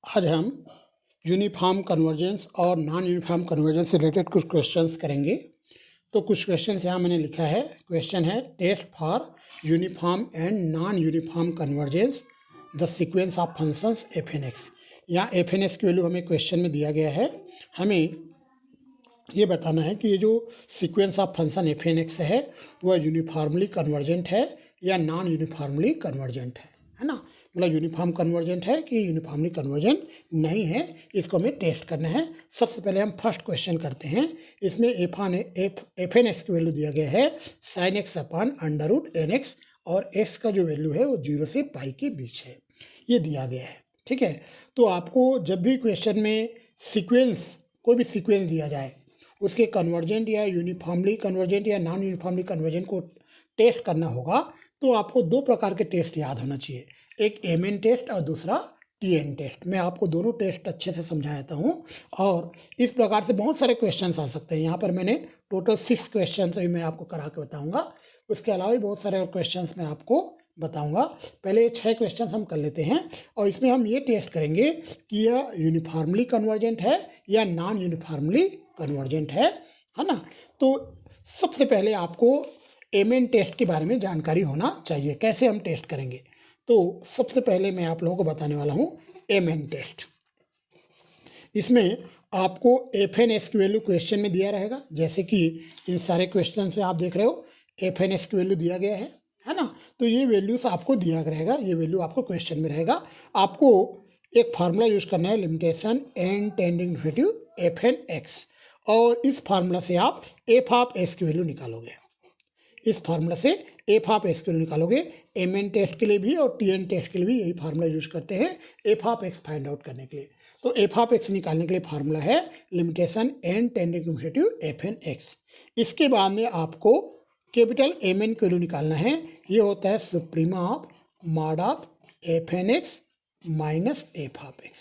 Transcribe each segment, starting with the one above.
आज हम uniform convergence और नॉन यूनिफॉर्म कन्वर्जेंस से रिलेटेड कुछ क्वेश्चंस करेंगे। तो कुछ क्वेश्चंस यहाँ मैंने लिखा है। क्वेश्चन है test for uniform and non uniform convergence the sequence of functions f N x. यहाँ एफ एन एक्स की वैल्यू हमें क्वेश्चन में दिया गया है। हमें ये बताना है कि ये जो sequence of function f N x है वह यूनिफॉर्मली कन्वर्जेंट है या नॉन यूनिफॉर्मली कन्वर्जेंट है ना। मतलब यूनिफॉर्म कन्वर्जेंट है कि यूनिफॉर्मली कन्वर्जेंट नहीं है, इसको हमें टेस्ट करना है। सबसे पहले हम फर्स्ट क्वेश्चन करते हैं। इसमें एफ एन एक्स की वैल्यू दिया गया है sine x upon under root N x और एक्स का जो वैल्यू है वो 0 से पाई के बीच है, ये दिया गया है। ठीक है, तो आपको जब भी क्वेश्चन में सीक्वेंस कोई भी सीक्वेंस दिया जाए उसके कन्वर्जेंट या यूनिफॉर्मली कन्वर्जेंट या नॉन यूनिफॉर्मली कन्वर्जेंट को टेस्ट करना होगा तो आपको दो प्रकार के टेस्ट याद होना चाहिए, एक एम एन टेस्ट और दूसरा टी एन टेस्ट। मैं आपको दोनों टेस्ट अच्छे से समझा देता हूँ और इस प्रकार से बहुत सारे क्वेश्चंस आ सकते हैं। यहाँ पर मैंने टोटल 6 क्वेश्चंस अभी मैं आपको करा के बताऊँगा। उसके अलावा भी बहुत सारे और क्वेश्चंस मैं आपको बताऊँगा। पहले 6 क्वेश्चंस हम कर लेते हैं और इसमें हम ये टेस्ट करेंगे कि यह यूनिफॉर्मली कन्वर्जेंट है या नॉन यूनिफॉर्मली कन्वर्जेंट है ना। तो सबसे पहले आपको एम एन टेस्ट के बारे में जानकारी होना चाहिए। कैसे हम टेस्ट करेंगे, तो सबसे पहले मैं आप लोगों को बताने वाला हूँ एम एन टेस्ट। इसमें आपको एफ एन एस की वैल्यू क्वेश्चन में दिया रहेगा, जैसे कि इन सारे क्वेश्चन में आप देख रहे हो एफ एन एस की वैल्यू दिया गया है ना। तो ये वैल्यूज आपको दिया रहेगा, ये वैल्यू आपको क्वेश्चन में रहेगा। आपको एक फार्मूला यूज करना है, limitation N tending to F N x, और इस फार्मूला से आप एफ ऑफ एस की वैल्यू निकालोगे। इस फार्मूला से एफ ऑफ एक्स की वैल्यू निकालोगे। एम एन टेस्ट के लिए भी और टी एन टेस्ट के लिए भी यही फार्मूला यूज करते हैं F of x find out करने के लिए। तो एफ ऑफ एक्स निकालने के लिए फार्मूला है limitation N tending to F N X. इसके बाद में आपको कैपिटल एम एन की वैल्यू निकालना है। ये होता है suprema of mod of F N x minus F of X,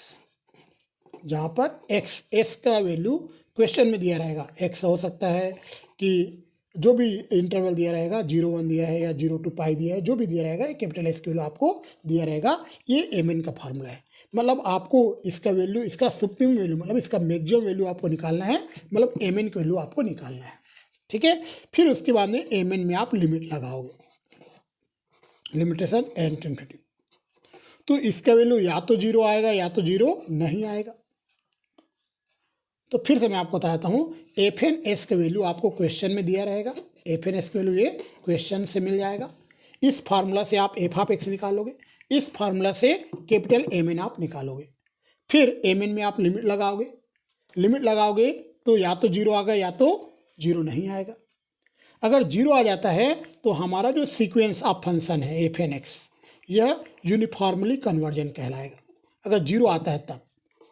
जहाँ पर एक्स एस का वैल्यू क्वेश्चन में दिया रहेगा। एक्स हो सकता है कि जो भी इंटरवल दिया रहेगा, 0-1 दिया है या 0 to पाई दिया है, जो भी दिया रहेगा कैपिटल एस की वैल्यू आपको दिया रहेगा। ये एम एन का फार्मूला है। मतलब आपको इसका वैल्यू, इसका सुप्रीम वैल्यू मतलब इसका मैक्सिमम वैल्यू आपको निकालना है, मतलब एम एन की वैल्यू आपको निकालना है। ठीक है, फिर उसके बाद में एम एन में आप लिमिट लगाओगे, लिमिटेशन एन टेंडिंग। तो इसका वैल्यू या तो 0 आएगा या तो 0 नहीं आएगा। तो फिर से मैं आपको बताता हूँ, एफ एन एस का वैल्यू आपको क्वेश्चन में दिया रहेगा। एफ एन एस का वैल्यू ये क्वेश्चन से मिल जाएगा। इस फार्मूला से आप एफ ऑफ एक्स निकालोगे, इस फार्मूला से कैपिटल एम एन आप निकालोगे। फिर एम एन में आप लिमिट लगाओगे, लिमिट लगाओगे तो या तो 0 आएगा या तो 0 नहीं आएगा। अगर 0 आ जाता है तो हमारा जो सीक्वेंस ऑफ फंक्शन है एफ एन एक्स, यह यूनिफॉर्मली कन्वर्जेंट कहलाएगा। अगर 0 आता है तब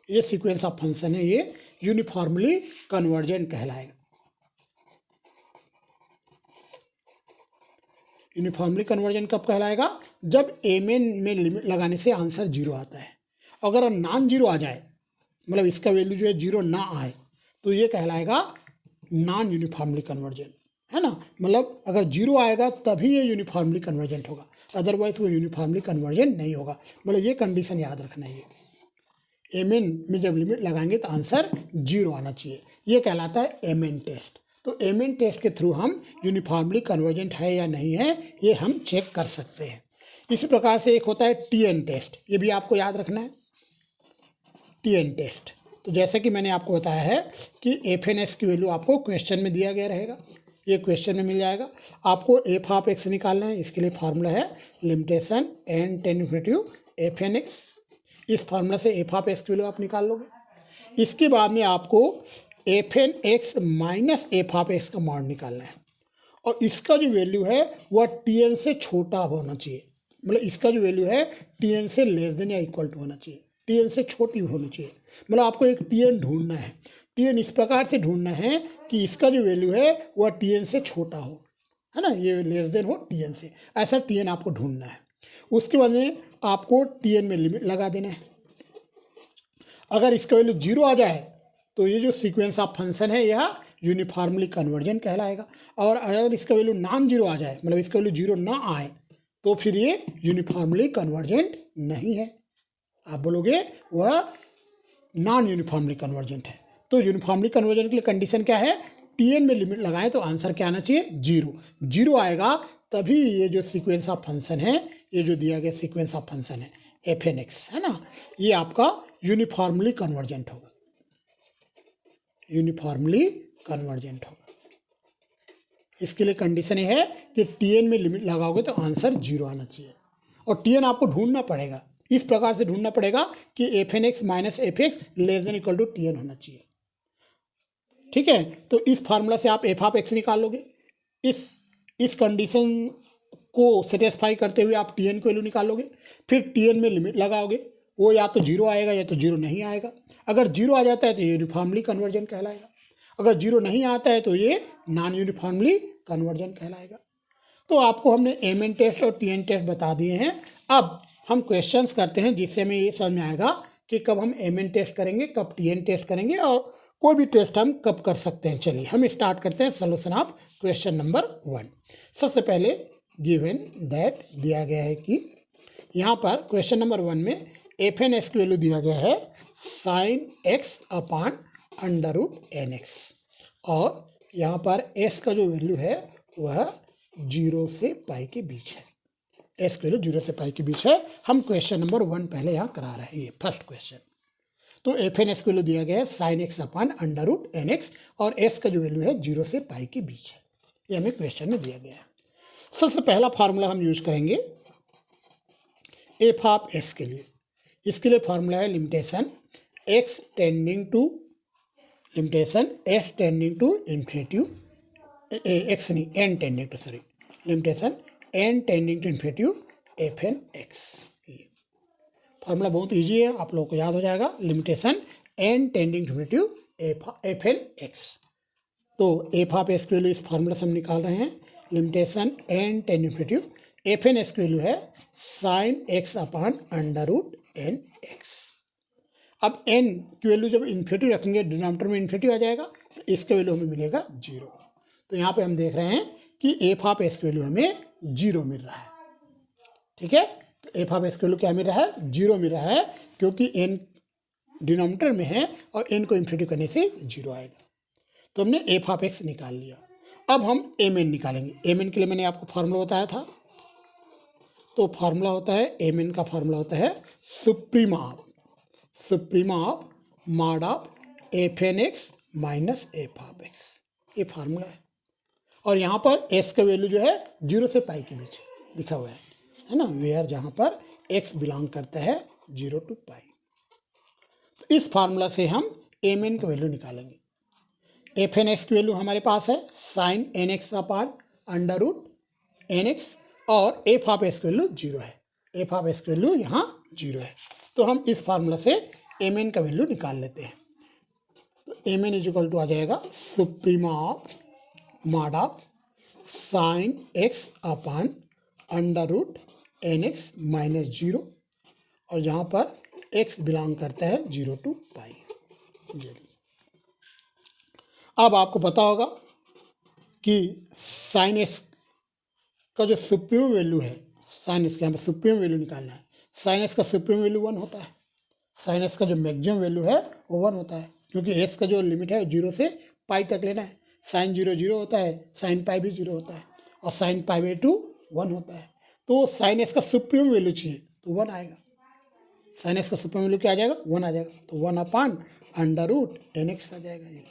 ये सीक्वेंस ऑफ फंक्शन है, ये यूनिफॉर्मली कन्वर्जेंट कहलाएगा। यूनिफॉर्मली कन्वर्जेंट कब कहलाएगा, जब एम एन में लिमिट लगाने से आंसर 0 आता है। अगर नॉन 0 आ जाए, मतलब इसका वैल्यू जो है 0 ना आए, तो ये कहलाएगा नॉन यूनिफॉर्मली कन्वर्जेंट, है ना। मतलब अगर 0 आएगा तभी ये यूनिफॉर्मली कन्वर्जेंट होगा, अदरवाइज वो यूनिफॉर्मली कन्वर्जेंट नहीं होगा। मतलब ये कंडीशन याद रखना है। एम एन में जब लिमिट लगाएंगे तो आंसर 0 आना चाहिए, ये कहलाता है एम एन टेस्ट। तो एम एन टेस्ट के थ्रू हम यूनिफॉर्मली कन्वर्जेंट है या नहीं है ये हम चेक कर सकते हैं। इसी प्रकार से एक होता है टी एन टेस्ट, ये भी आपको याद रखना है, टी एन टेस्ट। तो जैसे कि मैंने आपको बताया है कि एफ एन एस की वैल्यू आपको क्वेश्चन में दिया गया रहेगा, ये क्वेश्चन में मिल जाएगा। आपको एफ ऑफ एक्स निकालना है, इसके लिए फार्मूला है limitation N tending to F N x. इस फार्मूला से एफ ऑफ एक्स की वैल्यू आप निकाल लोगे। इसके बाद में आपको f N x minus F of x का मान निकालना है, और इसका जो वैल्यू है वह टी एन से छोटा होना चाहिए। मतलब इसका जो वैल्यू है टी एन से लेस देन या इक्वल टू होना चाहिए, टी एन से छोटी होनी चाहिए। मतलब आपको एक टी एन ढूंढना है। टी एन इस प्रकार से ढूंढना है कि इसका जो वैल्यू है वह टी एन से छोटा हो, है ना, ये लेस देन हो टी एन से, ऐसा टी एन आपको ढूंढना है। उसके बाद में आपको टी एन में लिमिट लगा देना है। अगर इसका वैल्यू 0 आ जाए तो ये जो सीक्वेंस ऑफ फंक्शन है यह यूनिफॉर्मली कन्वर्जेंट कहलाएगा, और अगर इसका वैल्यू नॉन 0 आ जाए, मतलब इसका वैल्यू 0 ना आए, तो फिर ये यूनिफॉर्मली कन्वर्जेंट नहीं है। आप बोलोगे वह नॉन यूनिफॉर्मली कन्वर्जेंट है। तो यूनिफॉर्मली कन्वर्जेंट के लिए कंडीशन क्या है, टीएन में लिमिट लगाएं तो आंसर क्या आना चाहिए, जीरो। जीरो आएगा तभी ये जो सीक्वेंस ऑफ फंक्शन है, ये जो दिया गया सीक्वेंस ऑफ फंक्शन है एफ एन एक्स है ना, ये आपका यूनिफॉर्मली कन्वर्जेंट होगा, यूनिफॉर्मली कन्वर्जेंट होगा। इसके लिए कंडीशन ये है कि टीएन में लिमिट लगाओगे तो आंसर जीरो आना चाहिए। और टीएन आपको ढूंढना पड़ेगा, इस प्रकार से ढूंढना पड़ेगा कि f N x minus F x less than equal to t n होना चाहिए। ठीक है, तो इस फार्मूला से आप एफ ऑफ एक्स निकाल लोगे। इस कंडीशन को सेटिस्फाई करते हुए आप टीएन की वैल्यू निकाल लोगे। फिर टीएन में लिमिट लगाओगे, वो या तो जीरो आएगा या तो जीरो नहीं आएगा। अगर जीरो आ जाता है तो ये यूनिफॉर्मली कन्वर्जेंट कहलाएगा, अगर जीरो नहीं आता है तो ये नॉन यूनिफॉर्मली कन्वर्जेंट कहलाएगा। तो आपको हमने एम एन टेस्ट और टी एन टेस्ट बता दिए हैं। अब हम क्वेश्चंस करते हैं जिससे हमें ये समझ में आएगा कि कब हम एम एन टेस्ट करेंगे, कब टी एन टेस्ट करेंगे और कोई भी टेस्ट हम कब कर सकते हैं। चलिए हम स्टार्ट करते हैं सोल्यूशन ऑफ क्वेश्चन नंबर 1। सबसे पहले गिवन दैट दिया गया है कि यहाँ पर क्वेश्चन नंबर 1 में एफ एन एक्स की वैल्यू दिया गया है sine x upon under root N x, और यहाँ पर एस का जो वैल्यू है वह 0 से पाई के बीच है। एस की वैल्यू 0 से पाई के बीच है। हम क्वेश्चन नंबर 1 पहले यहाँ करा रहे हैं, ये फर्स्ट क्वेश्चन। तो एफ एन एक्स की वैल्यू दिया गया है sine x upon under root N x, और एस का जो वैल्यू है 0 से पाई के बीच है। ये हमें क्वेश्चन में दिया गया है। सबसे पहला फार्मूला हम यूज करेंगे एफ ऑफ एस के लिए। इसके लिए फार्मूला है limitation X tending to limitation S tending to infinitive, X नहीं N tending to, sorry, limitation N tending to infinitive F N X. Formula बहुत इजी है, आप लोगों को याद हो जाएगा। Limitation N tending to infinitive F N X. तो एफ ऑफ एस की वैल्यू इस फार्मूला से हम निकाल रहे हैं। Limitation N tending to infinitive F N x की वैल्यू है sine x upon under root N x. अब एन की वैल्यू जब इन्फिनिटिव रखेंगे, डिनोमिनेटर में इन्फिनिटिव आ जाएगा, तो इसका वैल्यू हमें मिलेगा 0। तो यहाँ पे हम देख रहे हैं कि एफ ऑफ एस की वैल्यू हमें 0 मिल रहा है। ठीक है, तो एफ ऑफ एस की वैल्यू क्या मिल रहा है, 0 मिल रहा है, क्योंकि एन डिनोमिनेटर में है और एन को इन्फिनिटिव करने से 0 आएगा। तो हमने एफ ऑफ एक्स निकाल लिया। अब हम एम एन निकालेंगे। एम एन के लिए मैंने आपको फार्मूला बताया था। तो फार्मूला होता है, एम एन का फार्मूला होता है suprema of mod of F N x minus F of X. ये फार्मूला है। और यहाँ पर एस का वैल्यू जो है 0 से पाई के बीच लिखा हुआ है ना, वेयर जहाँ पर एक्स बिलोंग करता है 0 to पाई। तो इस फार्मूला से हम एम एन का वैल्यू निकालेंगे। एफ एन एक्स की वैल्यू हमारे पास है sine n x upon under root N x, और एफ ऑफ एस की वैल्यू 0 है। एफ ऑफ एस की वैल्यू यहाँ 0 है। तो हम इस फार्मूला से एम एन का वैल्यू निकाल लेते हैं। तो एम एन इक्वल टू आ जाएगा suprema of mod of sine x upon under root N x minus 0, और यहाँ पर एक्स बिलोंग करता है 0 to पाई। अब आपको पता होगा कि साइन एक्स का जो सुप्रीम वैल्यू है, साइन एक्स का यहाँ पर सुप्रीम वैल्यू निकालना है। साइन एक्स का सुप्रीम वैल्यू 1 होता है, साइन एक्स का जो मैक्सिमम वैल्यू है वो 1 होता है, क्योंकि एस का जो लिमिट है 0 से पाई तक लेना है। साइन 0 0 होता है, साइन पाई भी 0 होता है, और साइन पाई बाई 2 1 होता है। तो साइन एक्स का सुप्रीम वैल्यू चाहिए तो 1 आएगा। साइन एक्स का सुप्रीम वैल्यू क्या आ जाएगा, 1 आ जाएगा। तो 1 upon under root N X आ जाएगा, ये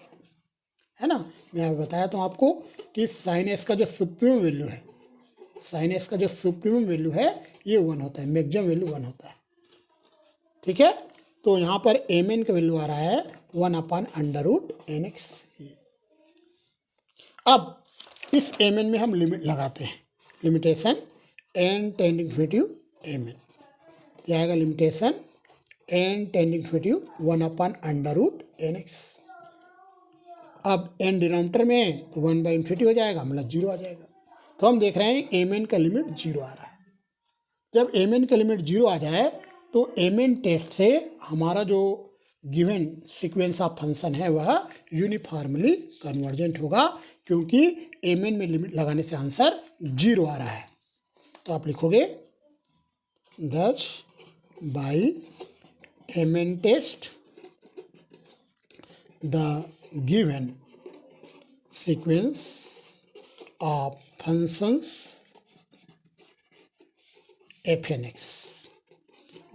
है ना। मैं बताया तो आपको कि साइन एक्स का जो सुप्रीम वैल्यू है, साइन एक्स का जो सुप्रीम वैल्यू है ये 1 होता है, मैक्सिमम वैल्यू 1 होता है। ठीक है, तो यहाँ पर एम एन का वैल्यू आ रहा है 1 upon under root N x. अब इस एम एन में हम लिमिट लगाते हैं। Limitation N tending infinitive m n क्या आएगा, limitation N tending infinitive 1 upon under root N x. अब एन डिनोमिनेटर में तो 1 बाई इन्फिनिटी हो जाएगा, मतलब 0 आ जाएगा। तो हम देख रहे हैं एम एन का लिमिट 0 आ रहा है। जब एम एन का लिमिट 0 आ जाए तो एम एन टेस्ट से हमारा जो गिवन सीक्वेंस ऑफ फंक्शन है वह यूनिफॉर्मली कन्वर्जेंट होगा, क्योंकि एम एन में लिमिट लगाने से आंसर 0 आ रहा है। तो आप लिखोगे 10 by mn test the given sequence of functions fnx,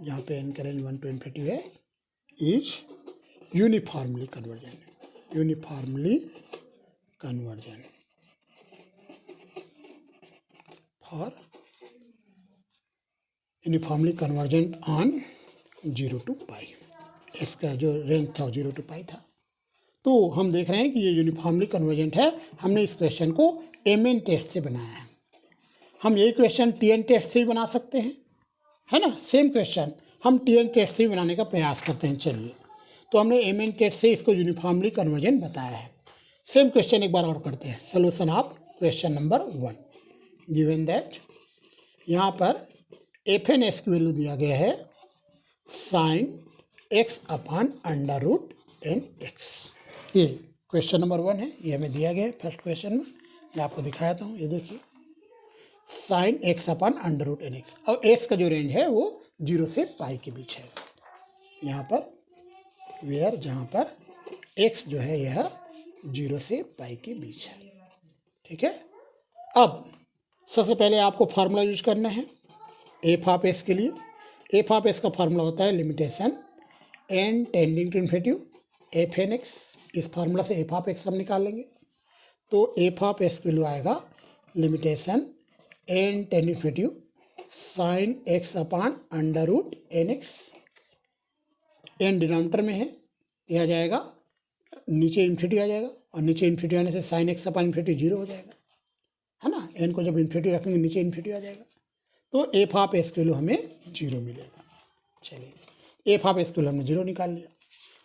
जहाँ पे n का रेंज 1 to infinity है, is uniformly convergent on 0 to पाई। इसका जो रेंज था 0 to पाई था। तो हम देख रहे हैं कि ये यूनिफॉर्मली कन्वर्जेंट है। हमने इस क्वेश्चन को mn टेस्ट से बनाया है। हम यही क्वेश्चन tn टेस्ट से ही बना सकते हैं, है ना। सेम क्वेश्चन हम tn टेस्ट से ही बनाने का प्रयास करते हैं। चलिए, तो हमने mn टेस्ट से इसको यूनिफॉर्मली कन्वर्जेंट बताया है। सेम क्वेश्चन एक बार और करते हैं। Solution of question number 1, given that यहाँ पर एफ एन एस की वैल्यू दिया गया है sine x upon under root N x. ये क्वेश्चन नंबर 1 है, ये हमें दिया गया है फर्स्ट क्वेश्चन में। मैं आपको दिखाता हूँ, ये देखिए sine x upon under root N x, और एक्स का जो रेंज है वो 0 से पाई के बीच है। यहाँ पर वेयर, जहाँ पर एक्स जो है यह 0 से पाई के बीच है। ठीक है। अब सबसे पहले आपको फार्मूला यूज करना है एफ ऑफ एस के लिए। एफ ऑफ एस का फार्मूला होता है limitation N tending to infinitive F N x. इस फार्मूला से एफ ऑफ एक्स हम निकाल लेंगे। तो एफ ऑफ एस की वैल्यू आएगा limitation N tending infinitive sine x upon under root N x. N denominator में है, यह आ जाएगा नीचे इन्फिनिटी आ जाएगा, और नीचे इन्फिनिटी आने से साइन एक्स अपॉन इन्फिनिटी 0 हो जाएगा, है ना। एन को जब इन्फिनिटी रखेंगे नीचे इन्फिनिटी आ जाएगा। तो एफ ऑफ एस की वैल्यू हमें 0 मिलेगा। चलिए, एफ ऑफ एस की वैल्यू हमने 0 निकाल लिया।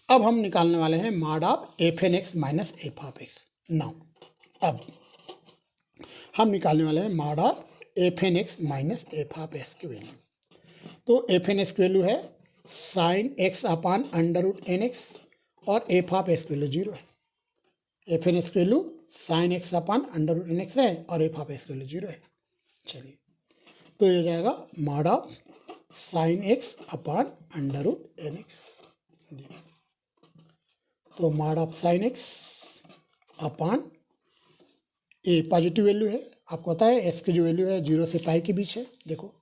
अब हम निकालने वाले हैं mod of F N x minus F of x. Now अब हम निकालने वाले हैं mod of F N x minus F of S की वैल्यू। तो एफ एन एक्स की वैल्यू है sine x upon under root N x, और एफ ऑफ एस की वैल्यू 0 है। एफ एन एक्स की value sine x upon under root N x है, और एफ ऑफ एस की वैल्यू 0 है। चलिए, तो ये जाएगा mod of sine x upon under root N X. तो mod of sine x upon, a positive value है, आपको पता है एक्स की जो वैल्यू है 0 से पाई के बीच है। देखो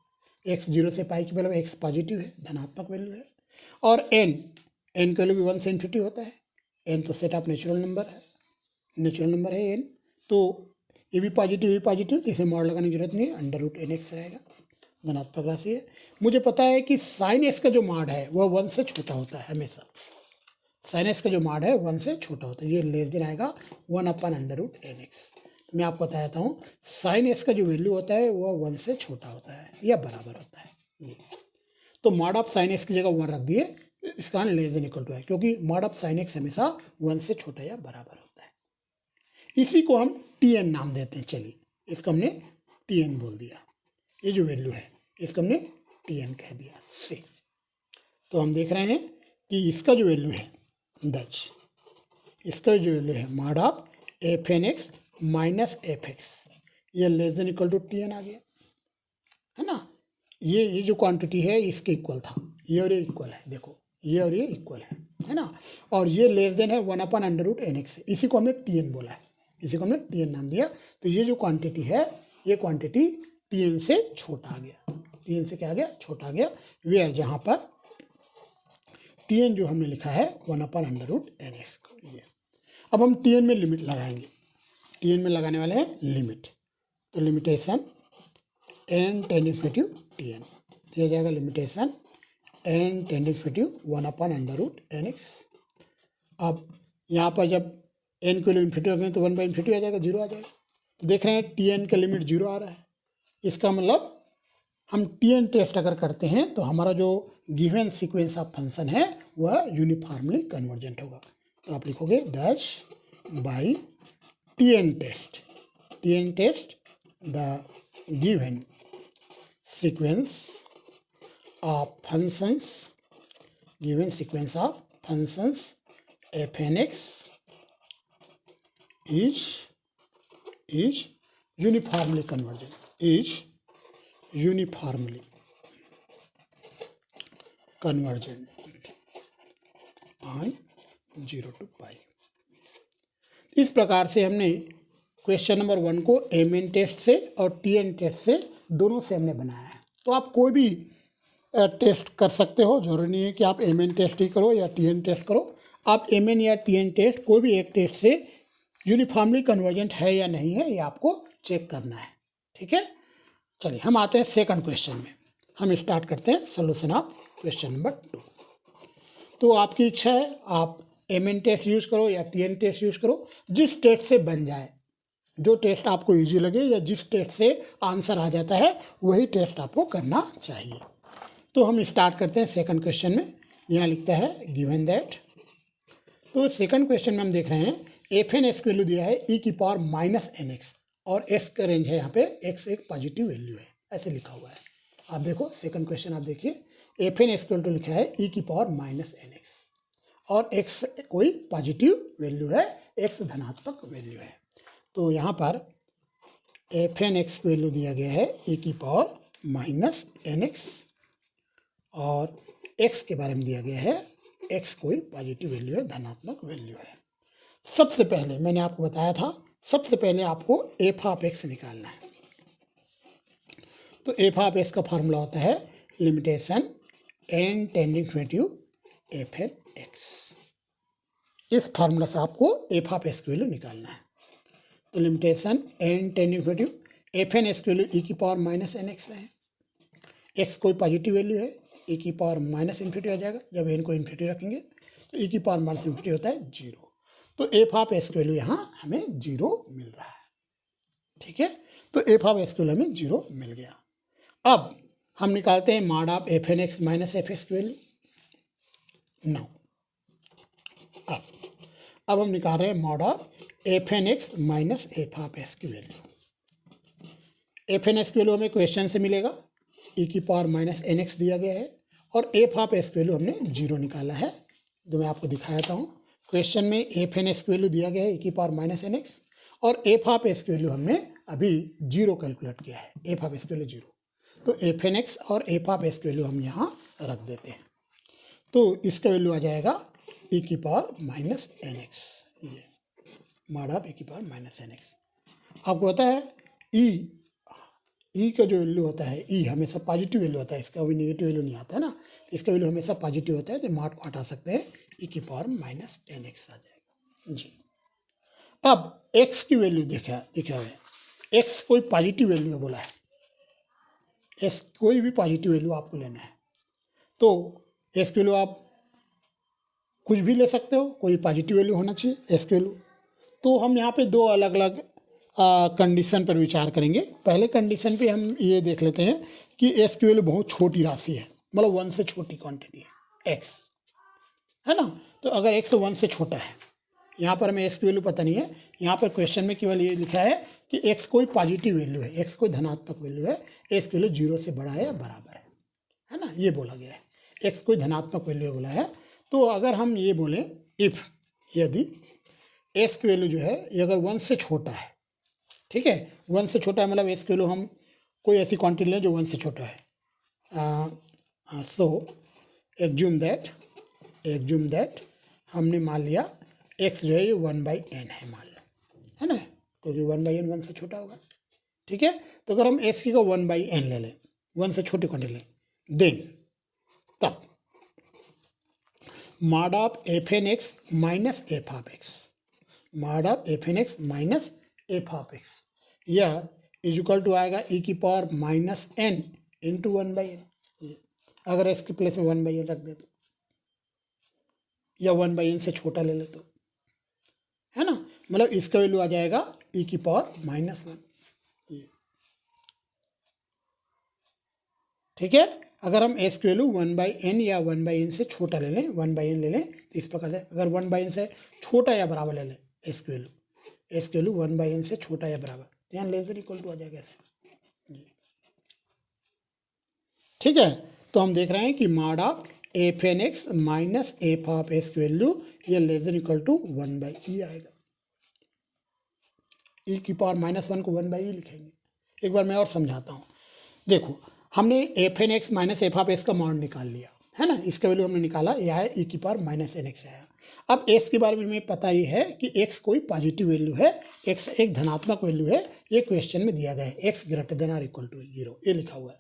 एक्स 0 से पाई के मतलब एक्स पॉजिटिव है, धनात्मक वैल्यू है। और एन की वैल्यू भी 1 से इन्फिनिटी होता है। एन तो सेट ऑफ नेचुरल नंबर है, नेचुरल नंबर है एन। तो ये भी पॉजिटिव, तो इसे मॉड लगाने की जरूरत नहीं है, अंडर रूट एन एक्स रहेगा, धनात्मक राशि है। मुझे पता है कि साइन एक्स का जो मॉड है वह 1 से छोटा होता है हमेशा। साइन एक्स का जो मॉड है 1 से छोटा होता है, ये लेस देन आएगा 1 upon under root N x. मैं आपको बताता हूँ साइन एक्स का जो वैल्यू होता है वह 1 से छोटा होता है या बराबर होता है। ये तो मॉड ऑफ साइन एक्स की जगह 1 रख दिए, इसका लेस देन इक्वल टू है, क्योंकि मॉड ऑफ साइन एक्स हमेशा 1 से छोटा या बराबर होता है। इसी को हम टी एन नाम देते हैं। चलिए, इसको हमने टी एन बोल दिया। ये जो वैल्यू है इसको हमने टी एन कह दिया से। तो हम देख रहे हैं कि इसका जो वैल्यू है दैट, इसका जो वैल्यू है mod of F N x minus F X, ये less than equal to T N आ गया, है ना। ये जो क्वांटिटी है इसके इक्वल था, ये और ये इक्वल है। देखो ये और ये इक्वल है ना। और ये लेस देन है 1 upon under root N x, इसी को हमने टी एन बोला है, इसी को हमने टी एन नाम दिया। तो ये जो क्वांटिटी है ये क्वांटिटी टी एन से छोटा आ गया। टी एन से क्या आ गया? छोटा आ गया। वेयर, जहाँ पर टी एन जो हमने लिखा है 1 upon under root N x. अब हम टी एन में लिमिट लगाएंगे। टी एन में लगाने वाले हैं लिमिट। तो limitation N tending infinitive t n दिया जाएगा। Limitation N tending infinitive 1 upon under root N x. अब यहाँ पर जब एन को इन्फिनिटी रखेंगे तो 1/इन्फिनिटी आ जाएगा, 0 आ जाएगा। तो देख रहे हैं टी एन का लिमिट 0 आ रहा है। इसका मतलब हम टी एन टेस्ट अगर करते हैं तो हमारा जो गिवन सीक्वेंस ऑफ फंक्शन है वह यूनिफॉर्मली कन्वर्जेंट होगा। तो आप लिखोगे thus by T N test the given sequence of functions fnx is uniformly convergent on 0 to pi. इस प्रकार से हमने क्वेश्चन नंबर 1 को एमएन टेस्ट से और टीएन टेस्ट से दोनों से हमने बनाया है। तो आप कोई भी टेस्ट कर सकते हो, जरूरी नहीं है कि आप एमएन टेस्ट ही करो या टीएन टेस्ट करो। आप एमएन या टीएन टेस्ट कोई भी एक टेस्ट से यूनिफॉर्मली कन्वर्जेंट है या नहीं है, ये आपको चेक करना है। ठीक है, चलिए हम आते हैं सेकंड क्वेश्चन में। हम स्टार्ट करते हैं सोल्यूशन ऑफ क्वेश्चन नंबर 2। तो आपकी इच्छा है, आप एमएन टेस्ट यूज़ करो या टीएन टेस्ट यूज़ करो, जिस टेस्ट से बन जाए, जो टेस्ट आपको इजी लगे या जिस टेस्ट से आंसर आ जाता है वही टेस्ट आपको करना चाहिए। तो हम स्टार्ट करते हैं सेकंड क्वेश्चन में। यहाँ लिखता है गिवन दैट। तो सेकंड क्वेश्चन में हम देख रहे हैं एफ एन एक्स की वैल्यू दिया है ई की पावर माइनस एन एक्स और एक्स का रेंज है, यहाँ पे एक्स एक पॉजिटिव वैल्यू है, ऐसे लिखा हुआ है। आप देखो सेकंड क्वेश्चन, आप देखिए एफ एन एक्स टू लिखा है ई की पावर माइनस एन एक्स और एक्स कोई पॉजिटिव वैल्यू है, एक्स धनात्मक वैल्यू है। तो यहाँ पर एफ एन एक्स की वैल्यू दिया गया है ई की पावर माइनस एन एक्स और x के बारे में दिया गया है x कोई पॉजिटिव वैल्यू है, धनात्मक वैल्यू है। सबसे पहले मैंने आपको बताया था, सबसे पहले आपको एफ ऑफ एक्स निकालना है। तो एफ ऑफ एक्स का फॉर्मूला होता है limitation N tending to F N x. इस फार्मूला से आपको एफ ऑफ एक्स की वैल्यू निकालना है। तो limitation N tending to F N x की वैल्यू ई की पावर माइनस एन एक्स है। एक्स कोई पॉजिटिव वैल्यू है, ई की पावर माइनस इन्फिनिटी आ जाएगा। जब एन को इन्फिनिटी रखेंगे तो ई की पावर माइनस इन्फिनिटी होता है 0। तो एफ ऑफ एक्स की वैल्यू यहाँ हमें 0 मिल रहा है। ठीक है, तो एफ ऑफ एक्स की वैल्यू हमें 0 मिल गया। अब हम निकालते हैं mod of F N x minus F x की वैल्यू। नाउ अब हम निकाल रहे हैं mod of F N x minus F of x की वैल्यू। एफ एन एक्स की वैल्यू हमें क्वेश्चन से मिलेगा, ई की पावर माइनस एन एक्स दिया गया है और एफ ऑफ एक्स की वैल्यू हमने 0 निकाला है, जो मैं आपको दिखाया हूँ। क्वेश्चन में एफ एन एक्स की वैल्यू दिया गया है ई की पावर माइनस एन एक्स और एफ ऑफ एक्स की वैल्यू हमने अभी 0 कैलकुलेट किया है, एफ ऑफ एक्स की वैल्यू 0। तो एफ एन एक्स और एफ ऑफ एक्स की वैल्यू हम यहाँ रख देते हैं। तो इसका वैल्यू आ जाएगा ई की पावर माइनस एन एक्स, ये मॉड ऑफ ई की पावर माइनस एन एक्स। आपको पता है ई का जो वैल्यू होता है, ई हमेशा पॉजिटिव वैल्यू होता है, इसका भी नेगेटिव वैल्यू नहीं आता है ना, इसका वैल्यू हमेशा पॉजिटिव होता है। तो मॉड को हटा सकते हैं, ई की पावर माइनस एन एक्स आ जाएगा जी। अब एक्स की वैल्यू देखा है, एक्स कोई पॉजिटिव वैल्यू है बोला है, एक्स कोई भी पॉजिटिव वैल्यू आपको लेना है। तो एक्स की वैल्यू आप कुछ भी ले सकते हो, कोई पॉजिटिव वैल्यू होना चाहिए एक्स की वैल्यू। तो हम यहाँ पे दो अलग अलग कंडीशन पर विचार करेंगे। पहले कंडीशन पे हम ये देख लेते हैं कि एक्स की वैल्यू बहुत छोटी राशि है, मतलब 1 से छोटी क्वांटिटी है एक्स, है ना। तो अगर एक्स 1 से छोटा है, यहाँ पर हमें एक्स की वैल्यू पता नहीं है, यहाँ पर क्वेश्चन में केवल ये लिखा है कि एक्स कोई पॉजिटिव वैल्यू है, एक्स कोई धनात्मक वैल्यू है, एक्स की वैल्यू 0 से बड़ा है या बराबर है ना, ये बोला गया है। एक्स कोई धनात्मक वैल्यू बोला है। तो अगर हम ये बोलें इफ, यदि एक्स की वैल्यू जो है ये अगर 1 से छोटा है, ठीक है, 1 से छोटा है मतलब एक्स की वैल्यू हम कोई ऐसी क्वांटिटी लें जो 1 से छोटा है। सो एग्ज्यूम दैट हमने मान लिया एक्स जो है ये 1/n है, मान लो, है ना, क्योंकि 1/n 1 से छोटा होगा। ठीक है, तो अगर हम एक्स की को 1/n ले लें, 1 से छोटी क्वांटिटी लें, देन तब mod of F N x minus F of x, mod of F N x minus F of x, यह इज इक्वल टू आएगा ई की power minus N into 1/n। अगर एक्स के प्लेस में 1/n रख दे तो, या 1/n से छोटा ले ले तो, है ना, मतलब इसका वैल्यू आ जाएगा ई की पावर -1। ठीक है, अगर हम एक्स की वैल्यू 1/n या 1/n से छोटा ले लें, 1/n ले लें, तो इस प्रकार से अगर 1/n से छोटा या बराबर ले लें एक्स की वैल्यू 1/n से छोटा या बराबर, तो यहाँ लेस देन इक्वल टू आ जाएगा ऐसे। ठीक है, तो हम देख रहे हैं कि mod of F N x minus F of x की वैल्यू ये less than equal to 1/e आएगा। ई की पावर -1 को 1/e लिखेंगे। एक बार मैं और समझाता हूँ। देखो, हमने f N x minus F of x का मॉड निकाल लिया, है ना, इसका वैल्यू हमने निकाला, यह है e की पावर माइनस एन एक्स आया। अब x के बारे में हमें पता ही है कि x कोई पॉजिटिव वैल्यू है, x एक धनात्मक वैल्यू है, ये क्वेश्चन में दिया गया है, x ग्रेटर देन और इक्वल टू 0, ये लिखा हुआ है।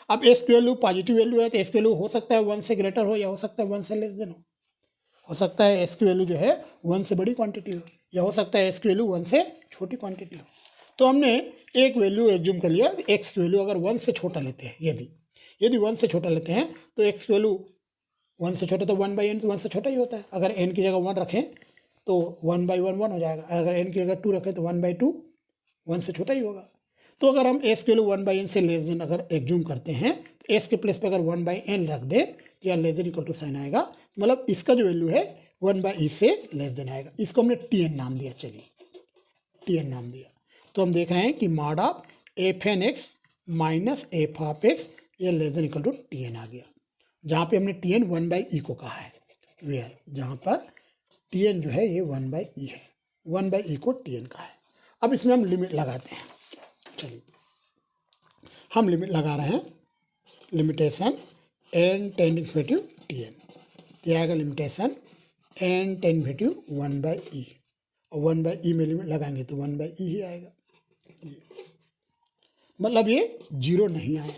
अब x की वैल्यू पॉजिटिव वैल्यू है तो x की वैल्यू हो सकता है 1 से ग्रेटर हो या हो सकता है 1 से लेस देन हो सकता है x की वैल्यू जो है 1 से बड़ी क्वांटिटी हो या हो सकता है x की वैल्यू 1 से छोटी क्वांटिटी हो। तो हमने एक वैल्यू एज्यूम कर लिया, x की वैल्यू अगर 1 से छोटा लेते हैं, यदि 1 से छोटा लेते हैं तो x की वैल्यू 1 से छोटा तो 1/n तो 1 से छोटा ही होता है। अगर n की जगह 1 रखें तो 1/1 1 हो जाएगा, अगर n की जगह 2 रखें तो 1/2 1 से छोटा ही होगा। तो अगर हम s की वैल्यू 1/n से लेस देन अगर एज्यूम करते हैं तो s के प्लेस पे अगर 1/n रख दे तो या less than equal to sine आएगा, मतलब इसका जो वैल्यू है 1/e से लेस देन आएगा। इसको हमने tn नाम दिया, चलिए tn नाम दिया। तो हम देख रहे हैं कि mod of fn x minus F of X ये less than equal to tn आ गया, जहाँ पे हमने tn 1/e को कहा है, वेयर जहाँ पर tn जो है ये 1/e है, 1/e को tn का है। अब इसमें हम लिमिट लगाते हैं, चलिए हम लिमिट लगा रहे हैं, limitation n ten infinitive tn दिया आएगा, limitation n ten infinitive 1/e और 1/e में लिमिट लगाएंगे तो 1/e ही आएगा, मतलब ये 0 नहीं आया।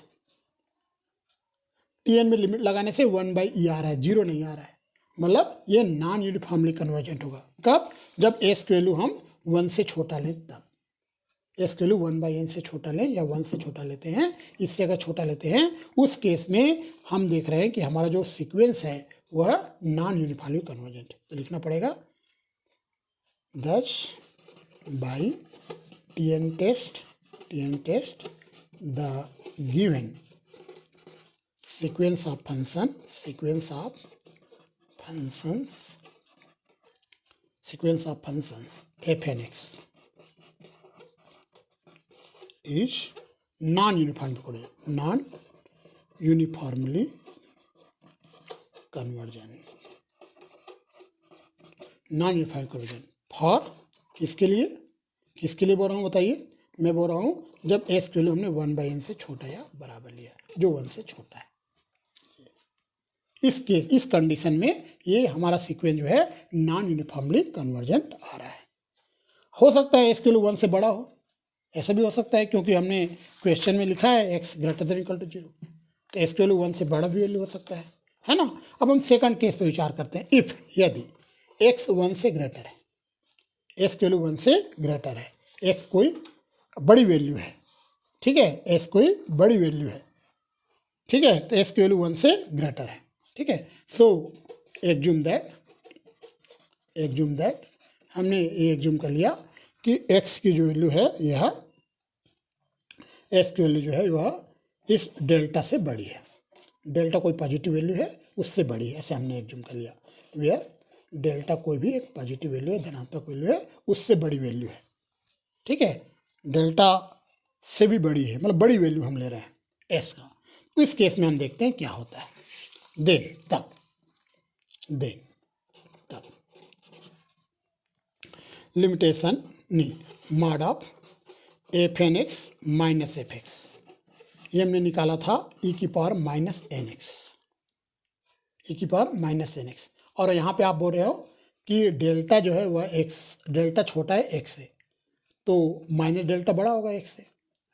tn में लिमिट लगाने से 1/e आ रहा है, 0 नहीं आ रहा है, मतलब ये नॉन यूनिफॉर्मली कन्वर्जेंट होगा। कब? जब s की वैल्यू हम 1 से छोटा लें, तब s की वैल्यू 1/n से छोटा लें या 1 से छोटा लेते हैं, इससे अगर छोटा लेते हैं उस केस में हम देख रहे हैं कि हमारा जो सीक्वेंस है वह नॉन यूनिफॉर्मली कन्वर्जेंट। तो लिखना पड़ेगा thus by tn test the given sequence of functions fn x is non-uniformly convergent for किसके लिए बोल रहा हूँ बताइए? मैं बोल रहा हूँ जब s की वैल्यू हमने 1/n से छोटा या बराबर लिया, जो 1 से छोटा है। इस कंडीशन में ये हमारा सीक्वेंस जो है नॉन यूनिफॉर्मली कन्वर्जेंट आ रहा है। हो सकता है s की वैल्यू 1 से बड़ा हो, ऐसा भी हो सकता है क्योंकि हमने क्वेश्चन में लिखा है x greater than equal to 0, तो s की वैल्यू 1 से बड़ा भी वैल्यू हो सकता है ना। अब हम सेकंड केस पे विचार करते हैं, इफ यदि x 1 से ग्रेटर है, s की वैल्यू 1 से ग्रेटर है, x कोई बड़ी वैल्यू है, ठीक है, s कोई बड़ी वैल्यू है, ठीक है, तो s की वैल्यू 1 से ग्रेटर है, ठीक है। सो एज्यूम दैट हमने ये एज्यूम कर लिया कि x की जो वैल्यू है यह s की वैल्यू जो है वह इस डेल्टा से बड़ी है, डेल्टा कोई पॉजिटिव वैल्यू है उससे बड़ी है, ऐसे हमने एज्यूम कर लिया, वेयर डेल्टा कोई भी एक पॉजिटिव वैल्यू है, धनात्मक वैल्यू है, उससे बड़ी वैल्यू है, ठीक है, डेल्टा से भी बड़ी है, मतलब बड़ी वैल्यू हम ले रहे हैं एस का। तो इस केस में हम देखते हैं क्या होता है। तब लिमिटेशन नहीं mod of fn x minus F X, ये हमने निकाला था e की पावर माइनस एन एक्स, और यहाँ पे आप बोल रहे हो कि डेल्टा जो है वह x, डेल्टा छोटा है x से, तो माइनस डेल्टा बड़ा होगा x से,